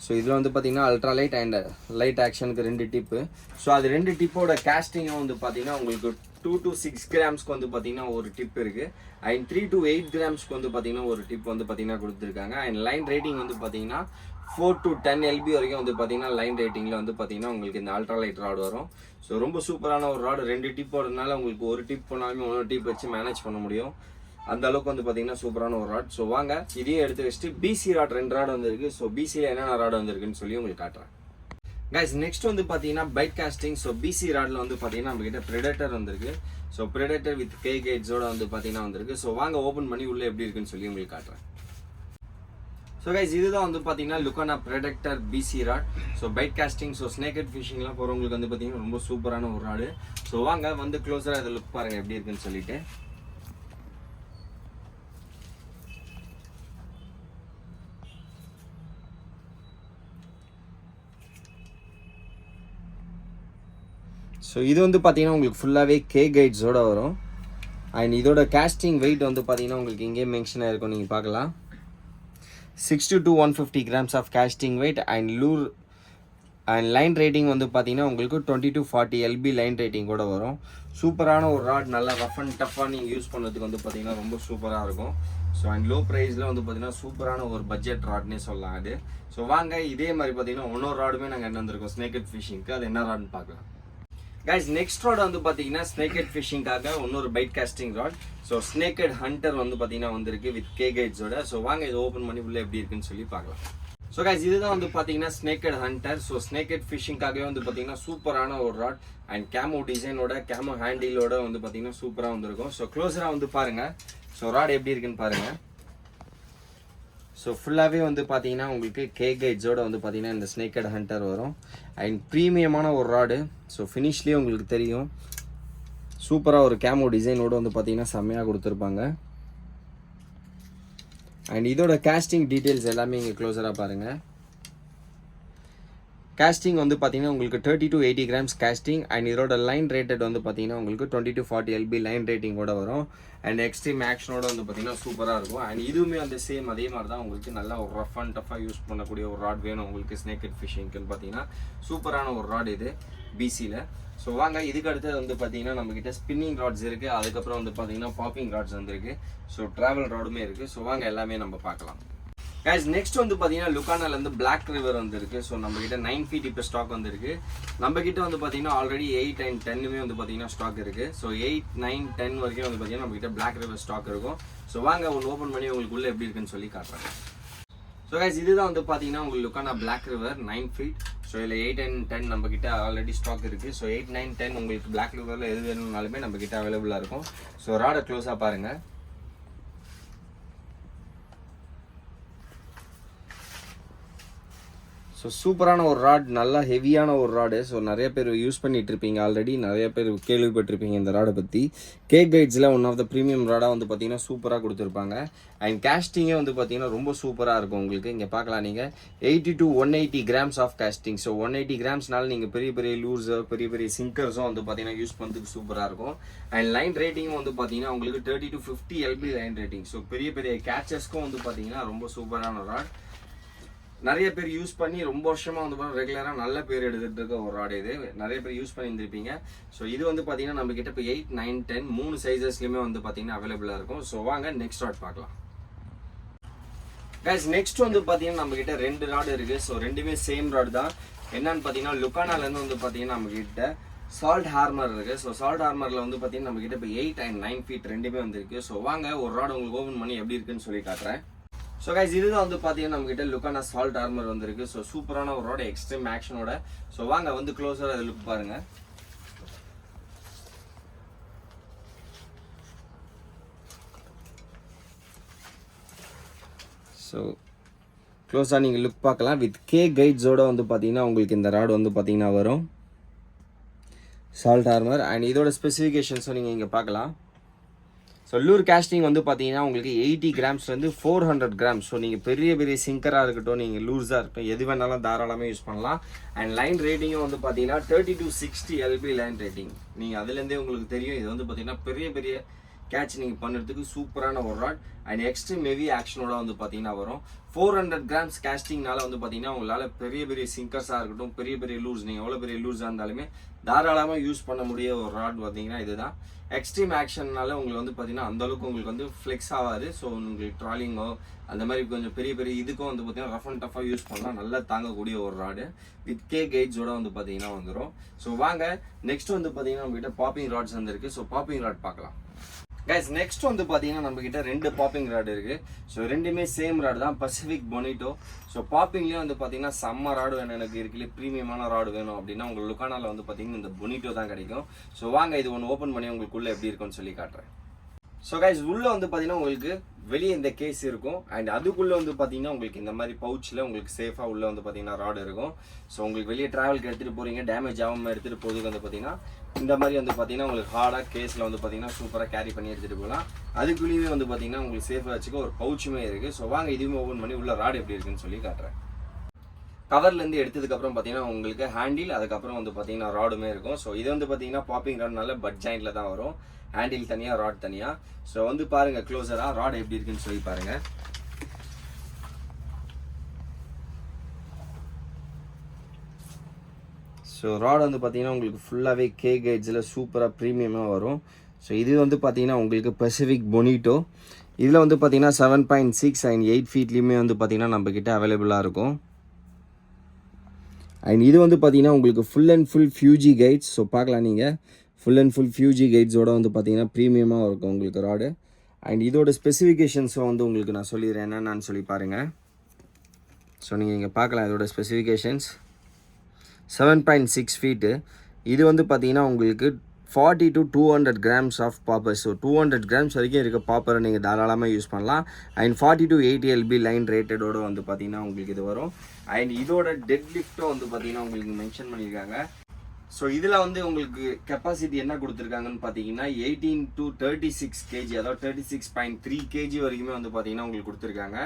ஸோ இதில் வந்து பார்த்தீங்கன்னா அல்ட்ரா லைட் அண்ட் லைட் ஆக்ஷனுக்கு 2 டிப்பு. ஸோ அது 2 டிப்போட கேஸ்டிங்கும் வந்து பார்த்தீங்கன்னா உங்களுக்கு 2 to 6 கிராம்ஸ்க்கு வந்து பார்த்தீங்கன்னா ஒரு டிப் இருக்குது. அண்ட் 3 to 8 கிராம்ஸ்க்கு வந்து பார்த்தீங்கன்னா ஒரு டிப் வந்து பார்த்தீங்கன்னா கொடுத்துருக்காங்க. அண்ட் லைன் ரேட்டிங் வந்து பார்த்தீங்கன்னா 4 to 10 LB வரைக்கும் வந்து பார்த்தீங்கன்னா லைன் ரேட்டிங்கில் வந்து பார்த்தீங்கன்னா உங்களுக்கு இந்த அல்ட்ரா லைட் ராட் வரும். ஸோ ரொம்ப சூப்பரான ஒரு ராடு. 2 டிப் போடுறதுனால உங்களுக்கு ஒரு டிப் போனாலுமே 1 டிப் வச்சு மேனேஜ் பண்ண முடியும். அந்த அளவுக்கு வந்து பார்த்தீங்கன்னா சூப்பரான ஒரு ராட். ஸோ வாங்க இதையும் எடுத்து வச்சுட்டு பிசி ராட் 2 ராட் வந்துருக்கு. ஸோ பிசியில் என்னென்ன ராட் வந்துருக்குன்னு சொல்லி உங்களுக்கு காட்டுறேன். கைஸ் நெக்ஸ்ட் வந்து பார்த்தீங்கன்னா பைட் காஸ்டிங். ஸோ பிசி ராடில் வந்து பார்த்தீங்கன்னா நம்மகிட்ட ப்ரெடேட்டர் வந்திருக்கு. ஸோ ப்ரெடேட்டர் வித் கே கேட்ஸோட வந்து பார்த்தீங்கன்னா வந்திருக்கு. ஸோ வாங்க ஓப்பன் பண்ணி உள்ளே எப்படி இருக்குன்னு சொல்லி உங்களுக்கு காட்டுறேன். ஸோ கைஸ் இதுதான் வந்து பார்த்தீங்கன்னா லுக்கானா predator PC rod. So bait casting so snakehead ஃபிஷிங்லாம் போகிறவங்களுக்கு வந்து பார்த்தீங்கன்னா ரொம்ப சூப்பரான ஒரு ராடு. ஸோ வாங்க வந்து க்ளோஸராக இதை லுக் பாருங்கள் எப்படி இருக்குன்னு சொல்லிட்டு. ஸோ இது வந்து பார்த்தீங்கன்னா உங்களுக்கு ஃபுல்லாகவே கே கைட்ஸோடு வரும். அண்ட் இதோட கேஸ்டிங் வெயிட் வந்து பார்த்தீங்கன்னா உங்களுக்கு இங்கே மென்ஷன் ஆகிருக்கும், நீங்கள் பார்க்கலாம் 60 to 150 grams of casting weight. And lure and line rating வந்து பார்த்தீங்கன்னா உங்களுக்கு 20 to 40 LB லைன் ரேட்டிங் கூட வரும். சூப்பரான ஒரு ராட், நல்லா ரஃப் அண்ட் டஃப்பாக நீங்கள் யூஸ் பண்ணுறதுக்கு வந்து பார்த்தீங்கன்னா ரொம்ப சூப்பராக இருக்கும். ஸோ அண்ட் லோ ப்ரைஸில் வந்து பார்த்தீங்கன்னா சூப்பரான ஒரு பட்ஜெட் ராட்னே சொல்லலாம் அது. ஸோ வாங்க இதே மாதிரி பார்த்தீங்கன்னா இன்னொரு ராடுமே நாங்கள் என்ன வந்திருக்கோம் ஸ்னேக்கட் ஃபிஷிங்க்கு, அது என்ன ராட்னு பார்க்கலாம். கைஸ் நெக்ஸ்ட் ராட் வந்து பார்த்தீங்கன்னா ஸ்னேக்கட் ஃபிஷிங்காக இன்னொரு bait casting rod. So snakehead hunter வந்து பார்த்தீங்கன்னா வந்திருக்கு வித் கே கைட்ஸோட. ஸோ வாங்க இதை ஓப்பன் பண்ணி உள்ளே எப்படி இருக்குன்னு சொல்லி பார்க்கலாம். ஸோ கைஸ் இதுதான் வந்து பார்த்தீங்கன்னா ஸ்னேக்கட் ஹண்டர். ஸோ ஸ்னேக்கட் ஃபிஷிங்காகவே வந்து பார்த்தீங்கன்னா சூப்பரான ஒரு ராட். அண்ட் கேமோ டிசைனோட கேமோ ஹேண்டிலோட வந்து பார்த்தீங்கன்னா சூப்பராக வந்திருக்கும். ஸோ க்ளோஸராக வந்து பாருங்கள். ஸோ ராட் எப்படி இருக்குன்னு பாருங்கள். ஸோ ஃபுல்லாகவே வந்து பார்த்தீங்கன்னா உங்களுக்கு கே கைட்ஸோட வந்து பார்த்தீங்கன்னா இந்த ஸ்னேக்கட் ஹண்டர் வரும். அண்ட் ப்ரீமியமான ஒரு ராடு. ஸோ ஃபினிஷ்லேயே உங்களுக்கு தெரியும் சூப்பராக ஒரு கேமோ டிசைனோடு வந்து பார்த்தீங்கன்னா செம்மையாக கொடுத்துருப்பாங்க. அண்ட் இதோட கேஸ்டிங் டீட்டெயில்ஸ் எல்லாமே இங்கே க்ளோஸராக பாருங்கள். கேஸ்டிங் வந்து பார்த்தீங்கன்னா உங்களுக்கு 30 to 80 கிராம்ஸ் கேஸ்டிங். அண்ட் இதோட லைன் ரேட்டட் வந்து பார்த்தீங்கன்னா உங்களுக்கு 20 to 40 LB லைன் ரேட்டிங்கோட வரும். அண்ட் எக்ஸ்ட்ரீம் ஆக்ஷனோட வந்து பார்த்தீங்கன்னா சூப்பராக இருக்கும். அண்ட் இதுவுமே வந்து சேம் அதே மாதிரி தான் உங்களுக்கு நல்லா ஒரு ரஃப் அண்ட் டஃபாக யூஸ் பண்ணக்கூடிய ஒரு ராட் வேணும் உங்களுக்கு ஸ்னேக்கட் ஃபிஷிங்க்குன்னு பார்த்தீங்கன்னா சூப்பரான ஒரு ராட் இது பிசியில். ஸோ வாங்க இதுக்கு அடுத்தது வந்து பார்த்தீங்கன்னா நம்மக்கிட்ட ஸ்பின்னிங் ராட்ஸ் இருக்குது, அதுக்கப்புறம் வந்து பார்த்தீங்கன்னா பாப்பிங் ராட்ஸ் வந்துருக்கு. ஸோ ட்ராவல் ராடுமே இருக்குது. ஸோ வாங்க எல்லாமே நம்ம பார்க்கலாம். கைஸ் நெக்ஸ்ட் வந்து பார்த்தீங்கன்னா லுக்கானாலேருந்து பிளாக் ரிவர் வந்துருக்கு. ஸோ நம்மக்கிட்ட 9 feet இப்போ ஸ்டாக் வந்துருக்கு. நம்மக்கிட்ட வந்து பார்த்தீங்கன்னா ஆல்ரெடி 8 and 10 வந்து பார்த்தீங்கன்னா ஸ்டாக் இருக்குது. ஸோ 8, 9, 10 வரைக்கும் வந்து பார்த்தீங்கன்னா நம்மக்கிட்ட பிளாக் ரிவர் ஸ்டாக் இருக்கும். ஸோ வாங்க ஒன்று ஓப்பன் பண்ணி உங்களுக்கு உள்ளே எப்படி இருக்குன்னு சொல்லி காட்டுறேன். ஸோ கைஸ் இதுதான் வந்து பார்த்தீங்கன்னா உங்களுக்கு லுக்கானா பிளாக் ரிவர் 9 feet. ஸோ இதில் 8 and 10 நம்மக்கிட்ட ஆல்ரெடி ஸ்டாக் இருக்குது. ஸோ 8, 9, 10 உங்களுக்கு பிளாக் கலரில் எது வேணும்னாலுமே நம்மக்கிட்ட அவைலபிளாக இருக்கும். ஸோ ராடை க்ளோஸாக பாருங்கள். ஸோ சூப்பரான ஒரு ராட், நல்லா ஹெவியான ஒரு ராடு. ஸோ நிறைய பேர் யூஸ் பண்ணிட்டு இருப்பீங்க, ஆல்ரெடி நிறைய பேர் கேள்விப்பட்டிருப்பீங்க இந்த ராடை பற்றி. கேக் கைட்ஸில் ஒன் ஆஃப் த ப்ரீமியம் ராடாக வந்து பார்த்தீங்கன்னா சூப்பராக கொடுத்துருப்பாங்க. அண்ட் கேஸ்டிங்கே வந்து பார்த்தீங்கன்னா ரொம்ப சூப்பராக இருக்கும் உங்களுக்கு. இங்கே பார்க்கலாம் நீங்கள் 80 to 180 grams of casting. So 180 grams நீங்கள் பெரிய பெரிய லூர்ஸோ பெரிய பெரிய சிங்கர்ஸும் வந்து பார்த்தீங்கன்னா யூஸ் பண்ணுறதுக்கு சூப்பராக இருக்கும். அண்ட் லைன் ரேட்டிங்கும் வந்து பார்த்தீங்கன்னா உங்களுக்கு 30 to 50 lb line rating. So பெரிய பெரிய கேச்சஸ்க்கும் வந்து பார்த்தீங்கன்னா ரொம்ப சூப்பரான ராட். நிறைய பேர் யூஸ் பண்ணி ரொம்ப வருஷமாக வந்து பார்த்தீங்கன்னா ரெகுலராக நல்ல பேர் எடுத்துகிட்டு இருக்க ஒரு ராடு இது. நிறைய பேர் யூஸ் பண்ணியிருந்திருப்பீங்க. ஸோ இது வந்து பார்த்தீங்கன்னா நம்மக்கிட்ட இப்போ 8, 9, 10 3 சைஸஸ்லையுமே வந்து பார்த்தீங்கன்னா அவைலபிளாக இருக்கும். ஸோ வாங்க நெக்ஸ்ட் ராட் பார்க்கலாம். கைஸ் நெக்ஸ்ட் வந்து பார்த்தீங்கன்னா நம்மக்கிட்ட 2 ராடு இருக்குது. ஸோ ரெண்டுமே சேம் ராடு தான். என்னன்னு பார்த்தீங்கன்னா லுக்கானாலேருந்து வந்து பார்த்தீங்கன்னா நம்மக்கிட்ட சால்ட் ஹார்மர் இருக்குது. ஸோ சால்ட் ஹார்மரில் வந்து பார்த்தீங்கன்னா நம்மக்கிட்ட இப்போ 8 and 9 feet ரெண்டுமே வந்துருக்கு. ஸோ வாங்க ஒரு ராடு உங்களுக்கு ஓப்பன் பண்ணி எப்படி இருக்குன்னு சொல்லி காட்டுறேன். ஸோ கைஸ் இதுதான் வந்து பார்த்தீங்கன்னா நம்மகிட்ட லுக்கானா சால்ட் ஆர்மர் வந்திருக்கு. ஸோ சூப்பரான ஒரு ராட், எக்ஸ்ட்ரீம் ஆக்ஷனோட. ஸோ வாங்க வந்து க்ளோஸராக அதை லுக் பாருங்க. ஸோ க்ளோஸாக நீங்கள் லுக் பார்க்கலாம். வித் கே கைட்ஸோட வந்து பார்த்தீங்கன்னா உங்களுக்கு இந்த ராடு வந்து பார்த்தீங்கன்னா வரும் சால்ட் ஆர்மர். அண்ட் இதோட ஸ்பெசிஃபிகேஷன்ஸும் நீங்கள் இங்கே பார்க்கலாம். ஸோ லூர் கேஸ்டிங் வந்து பார்த்தீங்கன்னா உங்களுக்கு 80 grams 400 grams. ஸோ நீங்கள் பெரிய பெரிய சிங்கராக இருக்கட்டும், நீங்கள் லூஸாக இருக்கட்டும், எது வேணாலும் தாராளமாக யூஸ் பண்ணலாம். அண்ட் லைன் ரேட்டிங்கும் வந்து பார்த்தீங்கன்னா 30 to 60 lb லைன் ரேட்டிங். நீங்கள் அதுலேருந்தே உங்களுக்கு தெரியும் இது வந்து பார்த்தீங்கன்னா பெரிய பெரிய கேட்ச் நீங்கள் பண்ணுறதுக்கு சூப்பரான ஒரு ராட். அண்ட் எக்ஸ்ட்ரீம் ஹெவி ஆக்ஷனோட வந்து பார்த்தீங்கன்னா வரும். 400 grams கேஸ்டிங்னால வந்து பார்த்தீங்கன்னா உங்களால் பெரிய பெரிய சிங்கர்ஸாக இருக்கட்டும், பெரிய பெரிய லூர்ஸ், நீங்கள் எவ்வளோ பெரிய லூர்ஸாக இருந்தாலுமே தாராளமாக யூஸ் பண்ண முடிய ஒரு ராட் பார்த்தீங்கன்னா இதுதான். எக்ஸ்ட்ரீம் ஆக்ஷன்னால உங்களுக்கு வந்து பார்த்தீங்கன்னா அந்தளவுக்கு உங்களுக்கு வந்து ஃப்ளெக்ஸ் ஆகாது. ஸோ உங்களுக்கு ட்ராலிங்கோ அந்த மாதிரி கொஞ்சம் பெரிய பெரிய இதுக்கும் வந்து பார்த்தீங்கன்னா ரஃப் அண்ட் டஃபாக யூஸ் பண்ணலாம். நல்லா தாங்கக்கூடிய ஒரு ராடு வித் கே கைட்ஸோட வந்து பார்த்தீங்கன்னா வந்துடும். ஸோ வாங்க நெக்ஸ்ட் வந்து பார்த்தீங்கன்னா நம்மகிட்ட பாப்பிங் ராட்ஸ் வந்துருக்கு. ஸோ பாப்பிங் ராட் பார்க்கலாம். கைஸ் நெக்ஸ்ட் வந்து பார்த்தீங்கன்னா நம்மக்கிட்ட 2 பாப்பிங் ராடு இருக்குது. ஸோ ரெண்டுமே சேம் ராடு தான், பசிபிக் பொனிட்டோ. ஸோ பாப்பிங்லேயே வந்து பார்த்தீங்கன்னா செம்ம ராடு வேணும் எனக்கு இருக்குல்ல, ப்ரீமியமான ராடு வேணும் அப்படின்னா உங்களுக்கு லுக்கானாவில் வந்து பார்த்தீங்கன்னா இந்த பொனிட்டோ தான் கிடைக்கும். ஸோ வாங்க இது ஒன்று ஓப்பன் பண்ணி உங்களுக்குள்ளே எப்படி இருக்குன்னு சொல்லி காட்டுறேன். ஸோ கைஸ் உள்ளே வந்து பார்த்தீங்கன்னா உங்களுக்கு வெளியே இந்த கேஸ் இருக்கும். அண்ட் அதுக்குள்ளே வந்து பார்த்தீங்கன்னா உங்களுக்கு இந்த மாதிரி பவுச்சில் உங்களுக்கு சேஃபாக உள்ளே வந்து பார்த்தீங்கன்னா ராடு இருக்கும். ஸோ உங்களுக்கு வெளியே ட்ராவலுக்கு எடுத்துகிட்டு போகிறீங்க, டேமேஜ் ஆகாமல் எடுத்துகிட்டு போகிறதுக்கு வந்து பார்த்தீங்கன்னா இந்த மாதிரி வந்து பார்த்தீங்கன்னா உங்களுக்கு ஹார்டாக கேஸில் வந்து பார்த்தீங்கன்னா சூப்பராக கேரி பண்ணி எடுத்துகிட்டு போகலாம். அதுக்குள்ளேயுமே வந்து பார்த்தீங்கன்னா உங்களுக்கு சேஃபாக வச்சுக்க ஒரு பவுச்சுமே இருக்குது. ஸோ வாங்க இதுவுமே ஓப்பன் பண்ணி உள்ள ராடு எப்படி இருக்குன்னு சொல்லி காட்டுறேன். கவர்லேருந்து எடுத்ததுக்கப்புறம் பார்த்தீங்கன்னா உங்களுக்கு ஹேண்டில், அதுக்கப்புறம் வந்து பார்த்தீங்கன்னா ராடுமே இருக்கும். ஸோ இது வந்து பார்த்தீங்கன்னா பாப்பிங் ராட்னால பட் ஜாயிண்டில் தான் வரும், ஹேண்டில் தனியாக ராட் தனியாக. ஸோ வந்து பாருங்கள் க்ளோஸராக ராட் எப்படி இருக்குன்னு சொல்லி பாருங்கள். ஸோ ராட் வந்து பார்த்தீங்கன்னா உங்களுக்கு ஃபுல்லாகவே கே கைட்ஸில் சூப்பராக ப்ரீமியமாக வரும். ஸோ இது வந்து பார்த்தீங்கன்னா உங்களுக்கு பசிபிக் பொனிட்டோ. இதில் வந்து பார்த்தீங்கன்னா 7.6 and 8 feetலையுமே வந்து பார்த்தீங்கன்னா நம்மக்கிட்ட அவைலபிளாக இருக்கும். அண்ட் இது வந்து பார்த்தீங்கன்னா உங்களுக்கு full and full Fuji guides. So பார்க்கலாம் நீங்கள் ஃபுல் அண்ட் ஃபுல் ஃபியூஜி கைட்ஸோட வந்து பார்த்தீங்கன்னா ப்ரீமியமாக இருக்கும் உங்களுக்கு ராடு. அண்ட் இதோட ஸ்பெசிஃபிகேஷன்ஸும் வந்து உங்களுக்கு நான் சொல்லிடுறேன் என்னென்னு சொல்லி பாருங்கள். ஸோ நீங்கள் இங்கே பார்க்கலாம் இதோட ஸ்பெசிஃபிகேஷன்ஸ் 7.6 feet. இது வந்து பார்த்தீங்கன்னா உங்களுக்கு 40 to 200 grams of popper. So 200 grams வரைக்கும் இருக்க பாப்பரை நீங்கள் தாராளமாக யூஸ் பண்ணலாம். அண்ட் 40 to 80 lb லைன் ரேட்டடோட வந்து பார்த்தீங்கன்னா உங்களுக்கு இது வரும். அண்ட் இதோட டெட் லிஃப்ட்டும் வந்து பார்த்தீங்கன்னா உங்களுக்கு மென்ஷன் பண்ணியிருக்காங்க. ஸோ இதில் வந்து உங்களுக்கு கெப்பாசிட்டி என்ன கொடுத்துருக்காங்கன்னு பார்த்தீங்கன்னா 18 to 36 kg, அதாவது 36.3 kg வரைக்குமே வந்து பார்த்தீங்கன்னா உங்களுக்கு கொடுத்துருக்காங்க.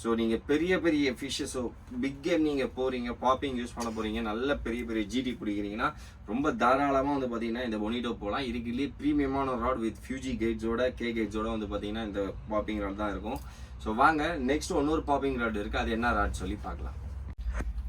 ஸோ நீங்கள் பெரிய பெரிய ஃபிஷ்ஷஸ், ஸோ பிக் கேம் நீங்கள் போகிறீங்க, பாப்பிங் யூஸ் பண்ண போகிறீங்க, நல்ல பெரிய பெரிய ஜிடி பிடிக்கிறீங்கன்னா ரொம்ப தாராளமாக வந்து பார்த்தீங்கன்னா இந்த பொனிட்டோ போகலாம். இதுக்குள்ளேயே ப்ரீமியமான ராட் வித் ஃபியூஜி கைட்ஸோட கே கைட்ஸோட வந்து பார்த்தீங்கன்னா இந்த பாப்பிங் ராட் தான் இருக்கும். ஸோ வாங்க நெக்ஸ்ட் இன்னொரு பாப்பிங் ராட் இருக்குது, அது என்ன ராட் சொல்லி பார்க்கலாம்.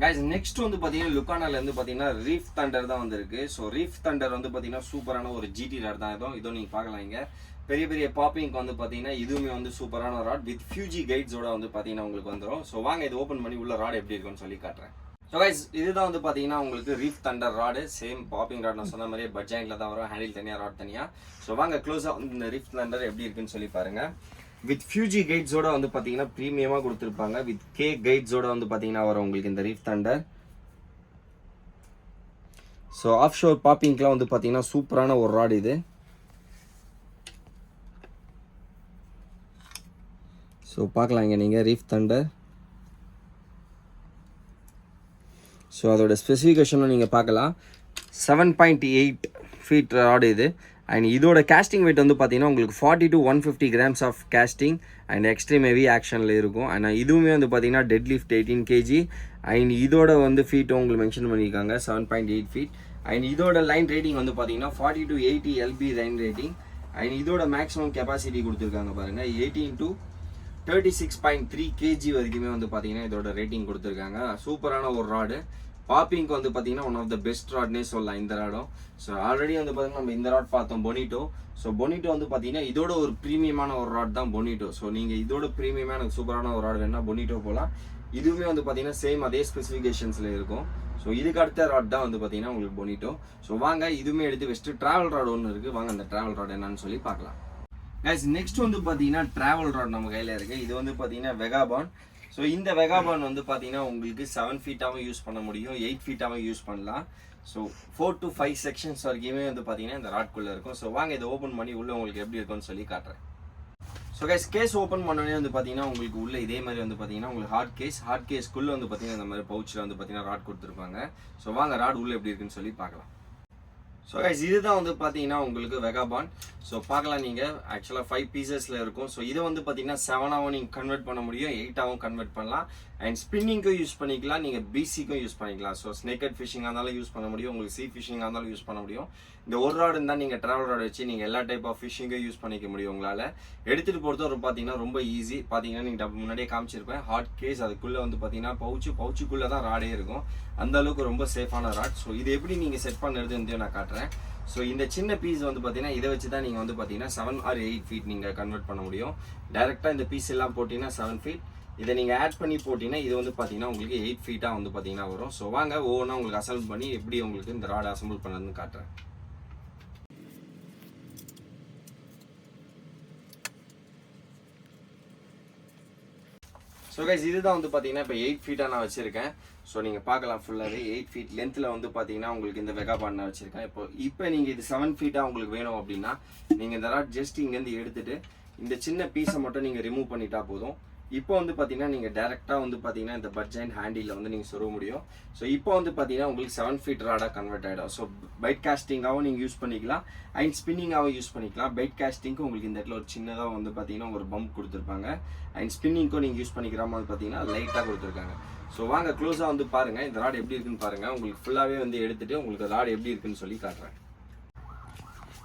கைஸ் நெக்ஸ்ட் வந்து பார்த்தீங்கன்னா லுக்கானாலேருந்து பார்த்தீங்கன்னா ரீஃப் தண்டர் தான் வந்திருக்கு. ஸோ ரீஃப் தண்டர் வந்து பார்த்தீங்கன்னா சூப்பரான ஒரு ஜிடி ராட் தான் இதோ நீங்கள் பார்க்கலாம். இங்கே பெரிய பெரிய பாப்பிங்க்கு வந்து பார்த்தீங்கன்னா இதுவுமே வந்து சூப்பரான ராட் வித் ஃபியூஜி கைட்ஸோட வந்து பார்த்தீங்கன்னா உங்களுக்கு வந்துடும். ஸோ வாங்க இது ஓப்பன் பண்ணி உள்ள ராட் எப்படி இருக்குன்னு சொல்லி காட்டுறேன். ஸோ கைஸ் இதுதான் வந்து பார்த்தீங்கன்னா உங்களுக்கு reef thunder rod. Same popping rod நான் சொன்ன மாதிரியே பட் ஜாயிண்டில் தான் வரும், ஹேண்டில் தனியாக ராட் தனியாக. ஸோ வாங்க க்ளோஸாக வந்து இந்த ரீஃப் தண்டர் எப்படி இருக்குன்னு சொல்லி பாருங்கள். வித் ஃபியூஜி கைட்ஸோட வந்து பார்த்தீங்கன்னா ப்ரீமியமாக கொடுத்துருப்பாங்க. வித் கே கைட்ஸோட வந்து பார்த்தீங்கன்னா வரும் உங்களுக்கு இந்த reef thunder. So off shore பாப்பிங்க்கெலாம் வந்து பார்த்தீங்கன்னா சூப்பரான ஒரு ராட் இது. ஸோ பார்க்கலாம் இங்கே நீங்கள் ரீஃப் தண்டர். ஸோ அதோட ஸ்பெசிஃபிகேஷனும் நீங்கள் பார்க்கலாம். 7.8 ஃபீட் ராடு இது. அண்ட் இதோட கேஸ்டிங் வெயிட் வந்து பார்த்தீங்கன்னா உங்களுக்கு 40 to 150 grams of casting and extreme heavy ஆக்ஷனில் இருக்கும். அண்ட் இதுவுமே வந்து பார்த்தீங்கன்னா டெட் லிஃப்ட் 18 kg. அண்ட் இதோட வந்து ஃபீட்டும் உங்களுக்கு மென்ஷன் பண்ணியிருக்காங்க 7.8 ஃபீட். அண்ட் இதோட லைன் ரேட்டிங் வந்து பார்த்தீங்கன்னா 40 to 80 LB line rating. And இதோட மேக்ஸிமம் கெப்பாசிட்டி கொடுத்துருக்காங்க பாருங்கள் 18 to 36.3 kg வரைக்குமே வந்து பார்த்தீங்கன்னா இதோட ரேட்டிங் கொடுத்துருக்காங்க. சூப்பரான ஒரு ராடு. பாப்பிங்க்கு வந்து பார்த்தீங்கன்னா ஒன் ஆஃப் த பெஸ்ட் ராட்னே சொல்லலாம் இந்த ராடும். ஸோ ஆல்ரெடி வந்து பார்த்தீங்கன்னா நம்ம இந்த ராட் பார்த்தோம் பொனிட்டோ. ஸோ பொனிட்டோ வந்து பார்த்தீங்கன்னா இதோட ஒரு ப்ரீமியமான ஒரு ராட் தான் பொனிட்டோ. ஸோ நீங்கள் இதோட ப்ரீமியமான சூப்பரான ஒரு ராட் வேணால் பொனிட்டோ போகலாம். இதுவுமே வந்து பார்த்தீங்கன்னா சேம் அதே ஸ்பெசிஃபிகேஷன்ஸில் இருக்கும். ஸோ இதுக்கு அடுத்த ராட் தான் வந்து பார்த்தீங்கன்னா உங்களுக்கு பொனிட்டோ. ஸோ வாங்க இதுவுமே எடுத்து வச்சுட்டு ட்ராவல் ராட் ஒன்று இருக்குது, வாங்க அந்த ட்ராவல் ராட் என்னன்னு சொல்லி பார்க்கலாம். கைஸ் நெக்ஸ்ட் வந்து பார்த்தீங்கன்னா ட்ராவல் ராட் நம்ம கையில் இருக்குது. இது வந்து பார்த்தீங்கன்னா வெகாபான். ஸோ இந்த வெகாபான் வந்து பார்த்தீங்கன்னா உங்களுக்கு 7 ஃபீட்டாகவும் யூஸ் பண்ண முடியும், 8 ஃபீட்டாகவும் யூஸ் பண்ணலாம். ஸோ 4 to 5 செக்ஷன்ஸ் வரைக்குமே வந்து பார்த்தீங்கன்னா இந்த ராட்குள்ளே இருக்கும். ஸோ வாங்க இதை ஓப்பன் பண்ணி உள்ளே உங்களுக்கு எப்படி இருக்கும்னு சொல்லி காட்டுறேன். ஸோ கைஸ் கேஸ் ஓப்பன் பண்ணோடனே வந்து பார்த்தீங்கன்னா உங்களுக்கு உள்ள இதே மாதிரி வந்து பார்த்தீங்கன்னா உங்களுக்கு ஹார்ட் கேஸ்க்குள்ளே வந்து பார்த்தீங்கன்னா இந்த மாதிரி பவுச்சில் வந்து பார்த்தீங்கன்னா ராட் கொடுத்துருப்பாங்க. ஸோ வாங்க ராட் உள்ளே எப்படி இருக்குன்னு சொல்லி பார்க்கலாம். ஸோ கைஸ் இதுதான் வந்து பார்த்தீங்கன்னா உங்களுக்கு வெகாபான். ஸோ பார்க்கலாம் நீங்கள் ஆக்சுவலாக 5 பீசஸில் இருக்கும். ஸோ இதை வந்து பார்த்தீங்கன்னா 7ஆகவும் நீங்கள் கன்வெர்ட் பண்ண முடியும், 8ஆகவும் கன்வெர்ட் பண்ணலாம். அண்ட் ஸ்பின்னிங்க்கும் யூஸ் பண்ணிக்கலாம், நீங்கள் பிசிக்கும் யூஸ் பண்ணிக்கலாம். ஸோ ஸ்னேக்கட் ஃபிஷிங்காக இருந்தாலும் யூஸ் பண்ண முடியும், உங்களுக்கு சீ ஃபிஷிங்காக இருந்தாலும் யூஸ் பண்ண முடியும். இந்த ஒரு ராடு இருந்தால் நீங்கள் ட்ராவல் ராடு வச்சு நீங்கள் எல்லா டைப் ஆஃப் ஃபிஷிங்கும் யூஸ் பண்ணிக்க முடியும். உங்களால் எடுத்துகிட்டு போகிறது பார்த்தீங்கன்னா ரொம்ப ஈஸி. பார்த்தீங்கன்னா நீங்கள் முன்னாடியே காமிச்சிருப்பேன் ஹார்ட் கேஸ், அதுக்குள்ளே வந்து பார்த்தீங்கன்னா பவுச்சுக்குள்ளே தான் ராடே இருக்கும். அந்த அளவுக்கு ரொம்ப சேஃபான ராட். ஸோ இது எப்படி நீங்கள் செட் பண்ணுறது நான் காட்டுறேன். ஸோ இந்த சின்ன பீஸ் வந்து பார்த்தீங்கன்னா இதை வச்சு தான் நீங்கள் வந்து பார்த்தீங்கன்னா 7 or 8 ஃபீட் நீங்கள் கன்வெர்ட் பண்ண முடியும். டேரெக்டாக இந்த பீஸ் எல்லாம் போட்டிங்கன்னா 7 ஃபீட், இதை நீங்கள் ஆட் பண்ணி போட்டிங்கன்னா இது வந்து பார்த்தீங்கன்னா உங்களுக்கு 8 ஃபீட்டாக வந்து பார்த்தீங்கன்னா வரும். ஸோ வாங்க ஒவ்வொன்றா உங்களுக்கு அசம்பிள் பண்ணி எப்படி உங்களுக்கு இந்த ராட் அசம்பிள் பண்ணதுன்னு காட்டுறேன். ஸோ கைஸ் இதுதான் வந்து பார்த்தீங்கன்னா இப்போ 8 ஃபீட்டாக நான் வச்சுருக்கேன். ஸோ நீங்கள் பார்க்கலாம் ஃபுல்லாகவே 8 ஃபீட் லென்த்தில் வந்து பார்த்தீங்கன்னா உங்களுக்கு இந்த வெகாபான் நான் வச்சுருக்கேன். இப்போ நீங்கள் இது 7 ஃபீட்டாக உங்களுக்கு வேணும் அப்படின்னா நீங்கள் இந்த ராட் ஜஸ்ட் இங்கேருந்து எடுத்துகிட்டு இந்த சின்ன பீஸை மட்டும் நீங்கள் ரிமூவ் பண்ணிட்டா போதும். இப்போ வந்து பார்த்தீங்கன்னா நீங்கள் டேரெக்டாக வந்து பார்த்தீங்கன்னா இந்த பட் ஜாயிண்ட் ஹேண்டில் வந்து நீங்கள் சொருக முடியும். ஸோ இப்போ வந்து பார்த்தீங்கன்னா உங்களுக்கு 7 ஃபீட் ராடாக கன்வெர்ட் ஆகிடும். ஸோ பைட் காஸ்டிங்காகவும் நீங்கள் யூஸ் பண்ணிக்கலாம், அண்ட் ஸ்பின்னிங்காகவும் யூஸ் பண்ணிக்கலாம். பைட் காஸ்டிங்க்கு உங்களுக்கு இந்த இடத்துல ஒரு சின்னதாக வந்து பார்த்தீங்கன்னா ஒரு பம்ப் கொடுத்துருப்பாங்க, அண்ட் ஸ்பின்னிங்க்கும் நீங்கள் யூஸ் பண்ணிக்கிற மாதிரி பார்த்தீங்கன்னா லைட்டாக கொடுத்துருக்காங்க. ஸோ வாங்க க்ளோஸாக வந்து பாருங்கள் இந்த ராட் எப்படி இருக்குன்னு பாருங்கள். உங்களுக்கு ஃபுல்லாகவே வந்து எடுத்துகிட்டு உங்களுக்கு ராட் எப்படி இருக்குன்னு சொல்லி காட்டுறேன்.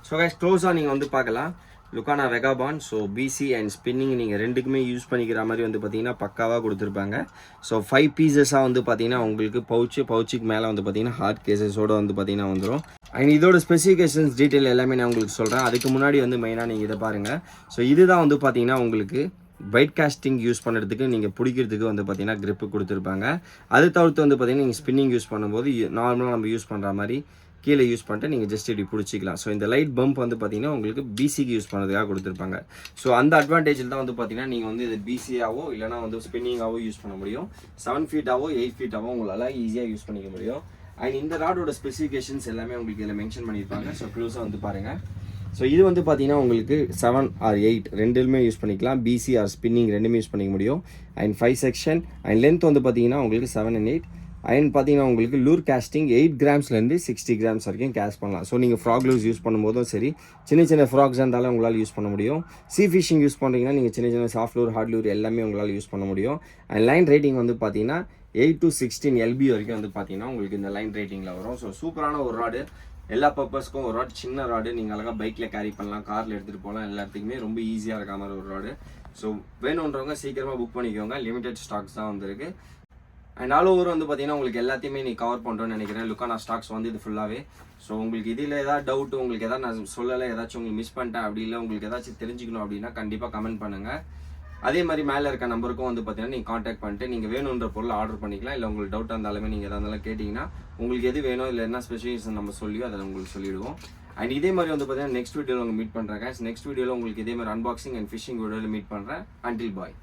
ஸோ கைஸ் க்ளோஸாக நீங்கள் வந்து பார்க்கலாம் லுக்கானா வெகாபான். ஸோ பிசி அண்ட் ஸ்பின்னிங் நீங்கள் ரெண்டுக்குமே யூஸ் பண்ணிக்கிற மாதிரி வந்து பார்த்தீங்கன்னா பக்காவாக கொடுத்துருப்பாங்க. ஸோ 5 பீசஸாக வந்து பார்த்தீங்கன்னா உங்களுக்கு பவுச்சுக்கு மேலே வந்து பார்த்தீங்கன்னா ஹார்ட் கேசஸோடு வந்து பார்த்தீங்கன்னா வந்துடும். அண்ட் இதோட ஸ்பெசிஃபிகேஷன்ஸ் டீட்டெயில் எல்லாமே நான் உங்களுக்கு சொல்கிறேன். அதுக்கு முன்னாடி வந்து மெயினாக நீங்கள் இதை பாருங்கள். ஸோ இதுதான் வந்து பார்த்தீங்கன்னா உங்களுக்கு பைட் காஸ்டிங் யூஸ் பண்ணுறதுக்கு நீங்கள் பிடிக்கிறதுக்கு வந்து பார்த்தீங்கன்னா கிரிப்பு கொடுத்துருப்பாங்க. அது தவிர்த்து வந்து பார்த்தீங்கன்னா நீங்கள் ஸ்பின்னிங் யூஸ் பண்ணும்போது நார்மலாக நம்ம யூஸ் பண்ணுற மாதிரி கீழே யூஸ் பண்ணிட்டு நீங்கள் ஜஸ்ட் இப்படி பிடிச்சிக்கலாம். ஸோ இந்த லைட் பம்ப் வந்து பார்த்தீங்கன்னா உங்களுக்கு பிசிக்கு யூஸ் பண்ணுறதுக்காக கொடுத்துருப்பாங்க. ஸோ அந்த அட்வான்டேஜில் தான் வந்து பார்த்தீங்கன்னா நீங்கள் வந்து இது பிசியாவோ இல்லைனா வந்து ஸ்பின்னிங்காவோ யூஸ் பண்ண முடியும். 7 ஃபீட்டாவோ 8 ஃபீட்டாவோ உங்களால் ஈஸியாக யூஸ் பண்ணிக்க முடியும். அண்ட் இந்த ராடோட ஸ்பெசிஃபிகேஷன்ஸ் எல்லாமே உங்களுக்கு இதில் மென்ஷன் பண்ணியிருப்பாங்க. ஸோ க்ளோஸாக வந்து பாருங்கள். ஸோ இது வந்து பார்த்தீங்கன்னா உங்களுக்கு 7 or 8 ரெண்டுமே யூஸ் பண்ணிக்கலாம், பிசி ஆர் ஸ்பின்னிங் ரெண்டுமே யூஸ் பண்ணிக்க முடியும். அண்ட் 5 செக்ஷன் அண்ட் லென்த் வந்து பார்த்தீங்கன்னா உங்களுக்கு 7 and 8. அண்ட் பார்த்தீங்கன்னா உங்களுக்கு லூர் கேஸ்டிங் 8 கிராம்ஸ்லேருந்து 60 கிராம்ஸ் வரைக்கும் கேஸ்ட் பண்ணலாம். ஸோ நீங்கள் ஃப்ராக் லூஸ் யூஸ் பண்ணும்போதும் சரி, சின்ன ஃப்ராக்ஸ் இருந்தாலும் உங்களால் யூஸ் பண்ண முடியும். சீ ஃபிஷிங் யூஸ் பண்ணுறீங்கன்னா நீங்கள் சின்ன சாஃப்ட் லூர் ஹார்ட் லூர் எல்லாமே உங்களால் யூஸ் பண்ண முடியும். அண்ட் லைன் ரேட்டிங் வந்து பார்த்தீங்கன்னா 8 to 16 LB வரைக்கும் வந்து பார்த்தீங்கன்னா உங்களுக்கு இந்த லைன் ரேட்டிங்கில் வரும். ஸோ சூப்பரான ஒரு ராடு, எல்லா பர்பஸ்க்கும் ஒரு ராட், சின்ன ராடு நீங்கள் அழகாக பைக்கில் கேரி பண்ணலாம், காரில் எடுத்துகிட்டு போகலாம், எல்லாத்துக்குமே ரொம்ப ஈஸியாக இருக்க மாதிரி ஒரு ராடு. ஸோ வேணுன்றவங்க சீக்கிரமாக புக் பண்ணிக்கோங்க, லிமிடெட் ஸ்டாக்ஸ் தான் வந்துருக்கு. அண்ட் ஆல் ஓவர் வந்து பார்த்தீங்கன்னா உங்களுக்கு எல்லாத்தையுமே நீ கவர் பண்ணுறோன்னு நினைக்கிறேன். லுக்கானா ஸ்டாக்ஸ் வந்து இது ஃபுல்லாகவே. ஸோ உங்களுக்கு இதில் ஏதாவது டவுட், உங்களுக்கு எதாவது நான் சொல்லலை, ஏதாச்சும் உங்களுக்கு மிஸ் பண்ணிட்டேன் அப்படி இல்லை உங்களுக்கு ஏதாச்சும் தெரிஞ்சுக்கணும் அப்படின்னா கண்டிப்பாக கமெண்ட் பண்ணுங்கள். அதே மாதிரி மேலே இருக்க நம்பருக்கும் வந்து பார்த்தீங்கன்னா நீங்கள் காண்டாக்ட் பண்ணிட்டு நீங்கள் வேணுன்ற பொருளை ஆர்டர் பண்ணிக்கலாம். இல்லை உங்களுக்கு டவுட்டாக இருந்தாலுமே நீங்கள் எதாக இருந்தாலும் கேட்டிங்கன்னா உங்களுக்கு எது வேணும் இல்லை என்ன ஸ்பெசிஃபிகேஷன் நம்ம சொல்லியோ அதை உங்களுக்கு சொல்லிவிடுவோம். அண்ட் இதே மாதிரி வந்து பார்த்தீங்கன்னா நெக்ஸ்ட் வீடியோவில் உங்களுக்கு மீட் பண்ணுறேன். நெக்ஸ்ட் வீடியோவில் உங்களுக்கு இதே மாதிரி அன்பாக்சிங் அண்ட் ஃபிஷிங் வீடியோவில் மீட் பண்ணுறேன். அன்டில் பாய்.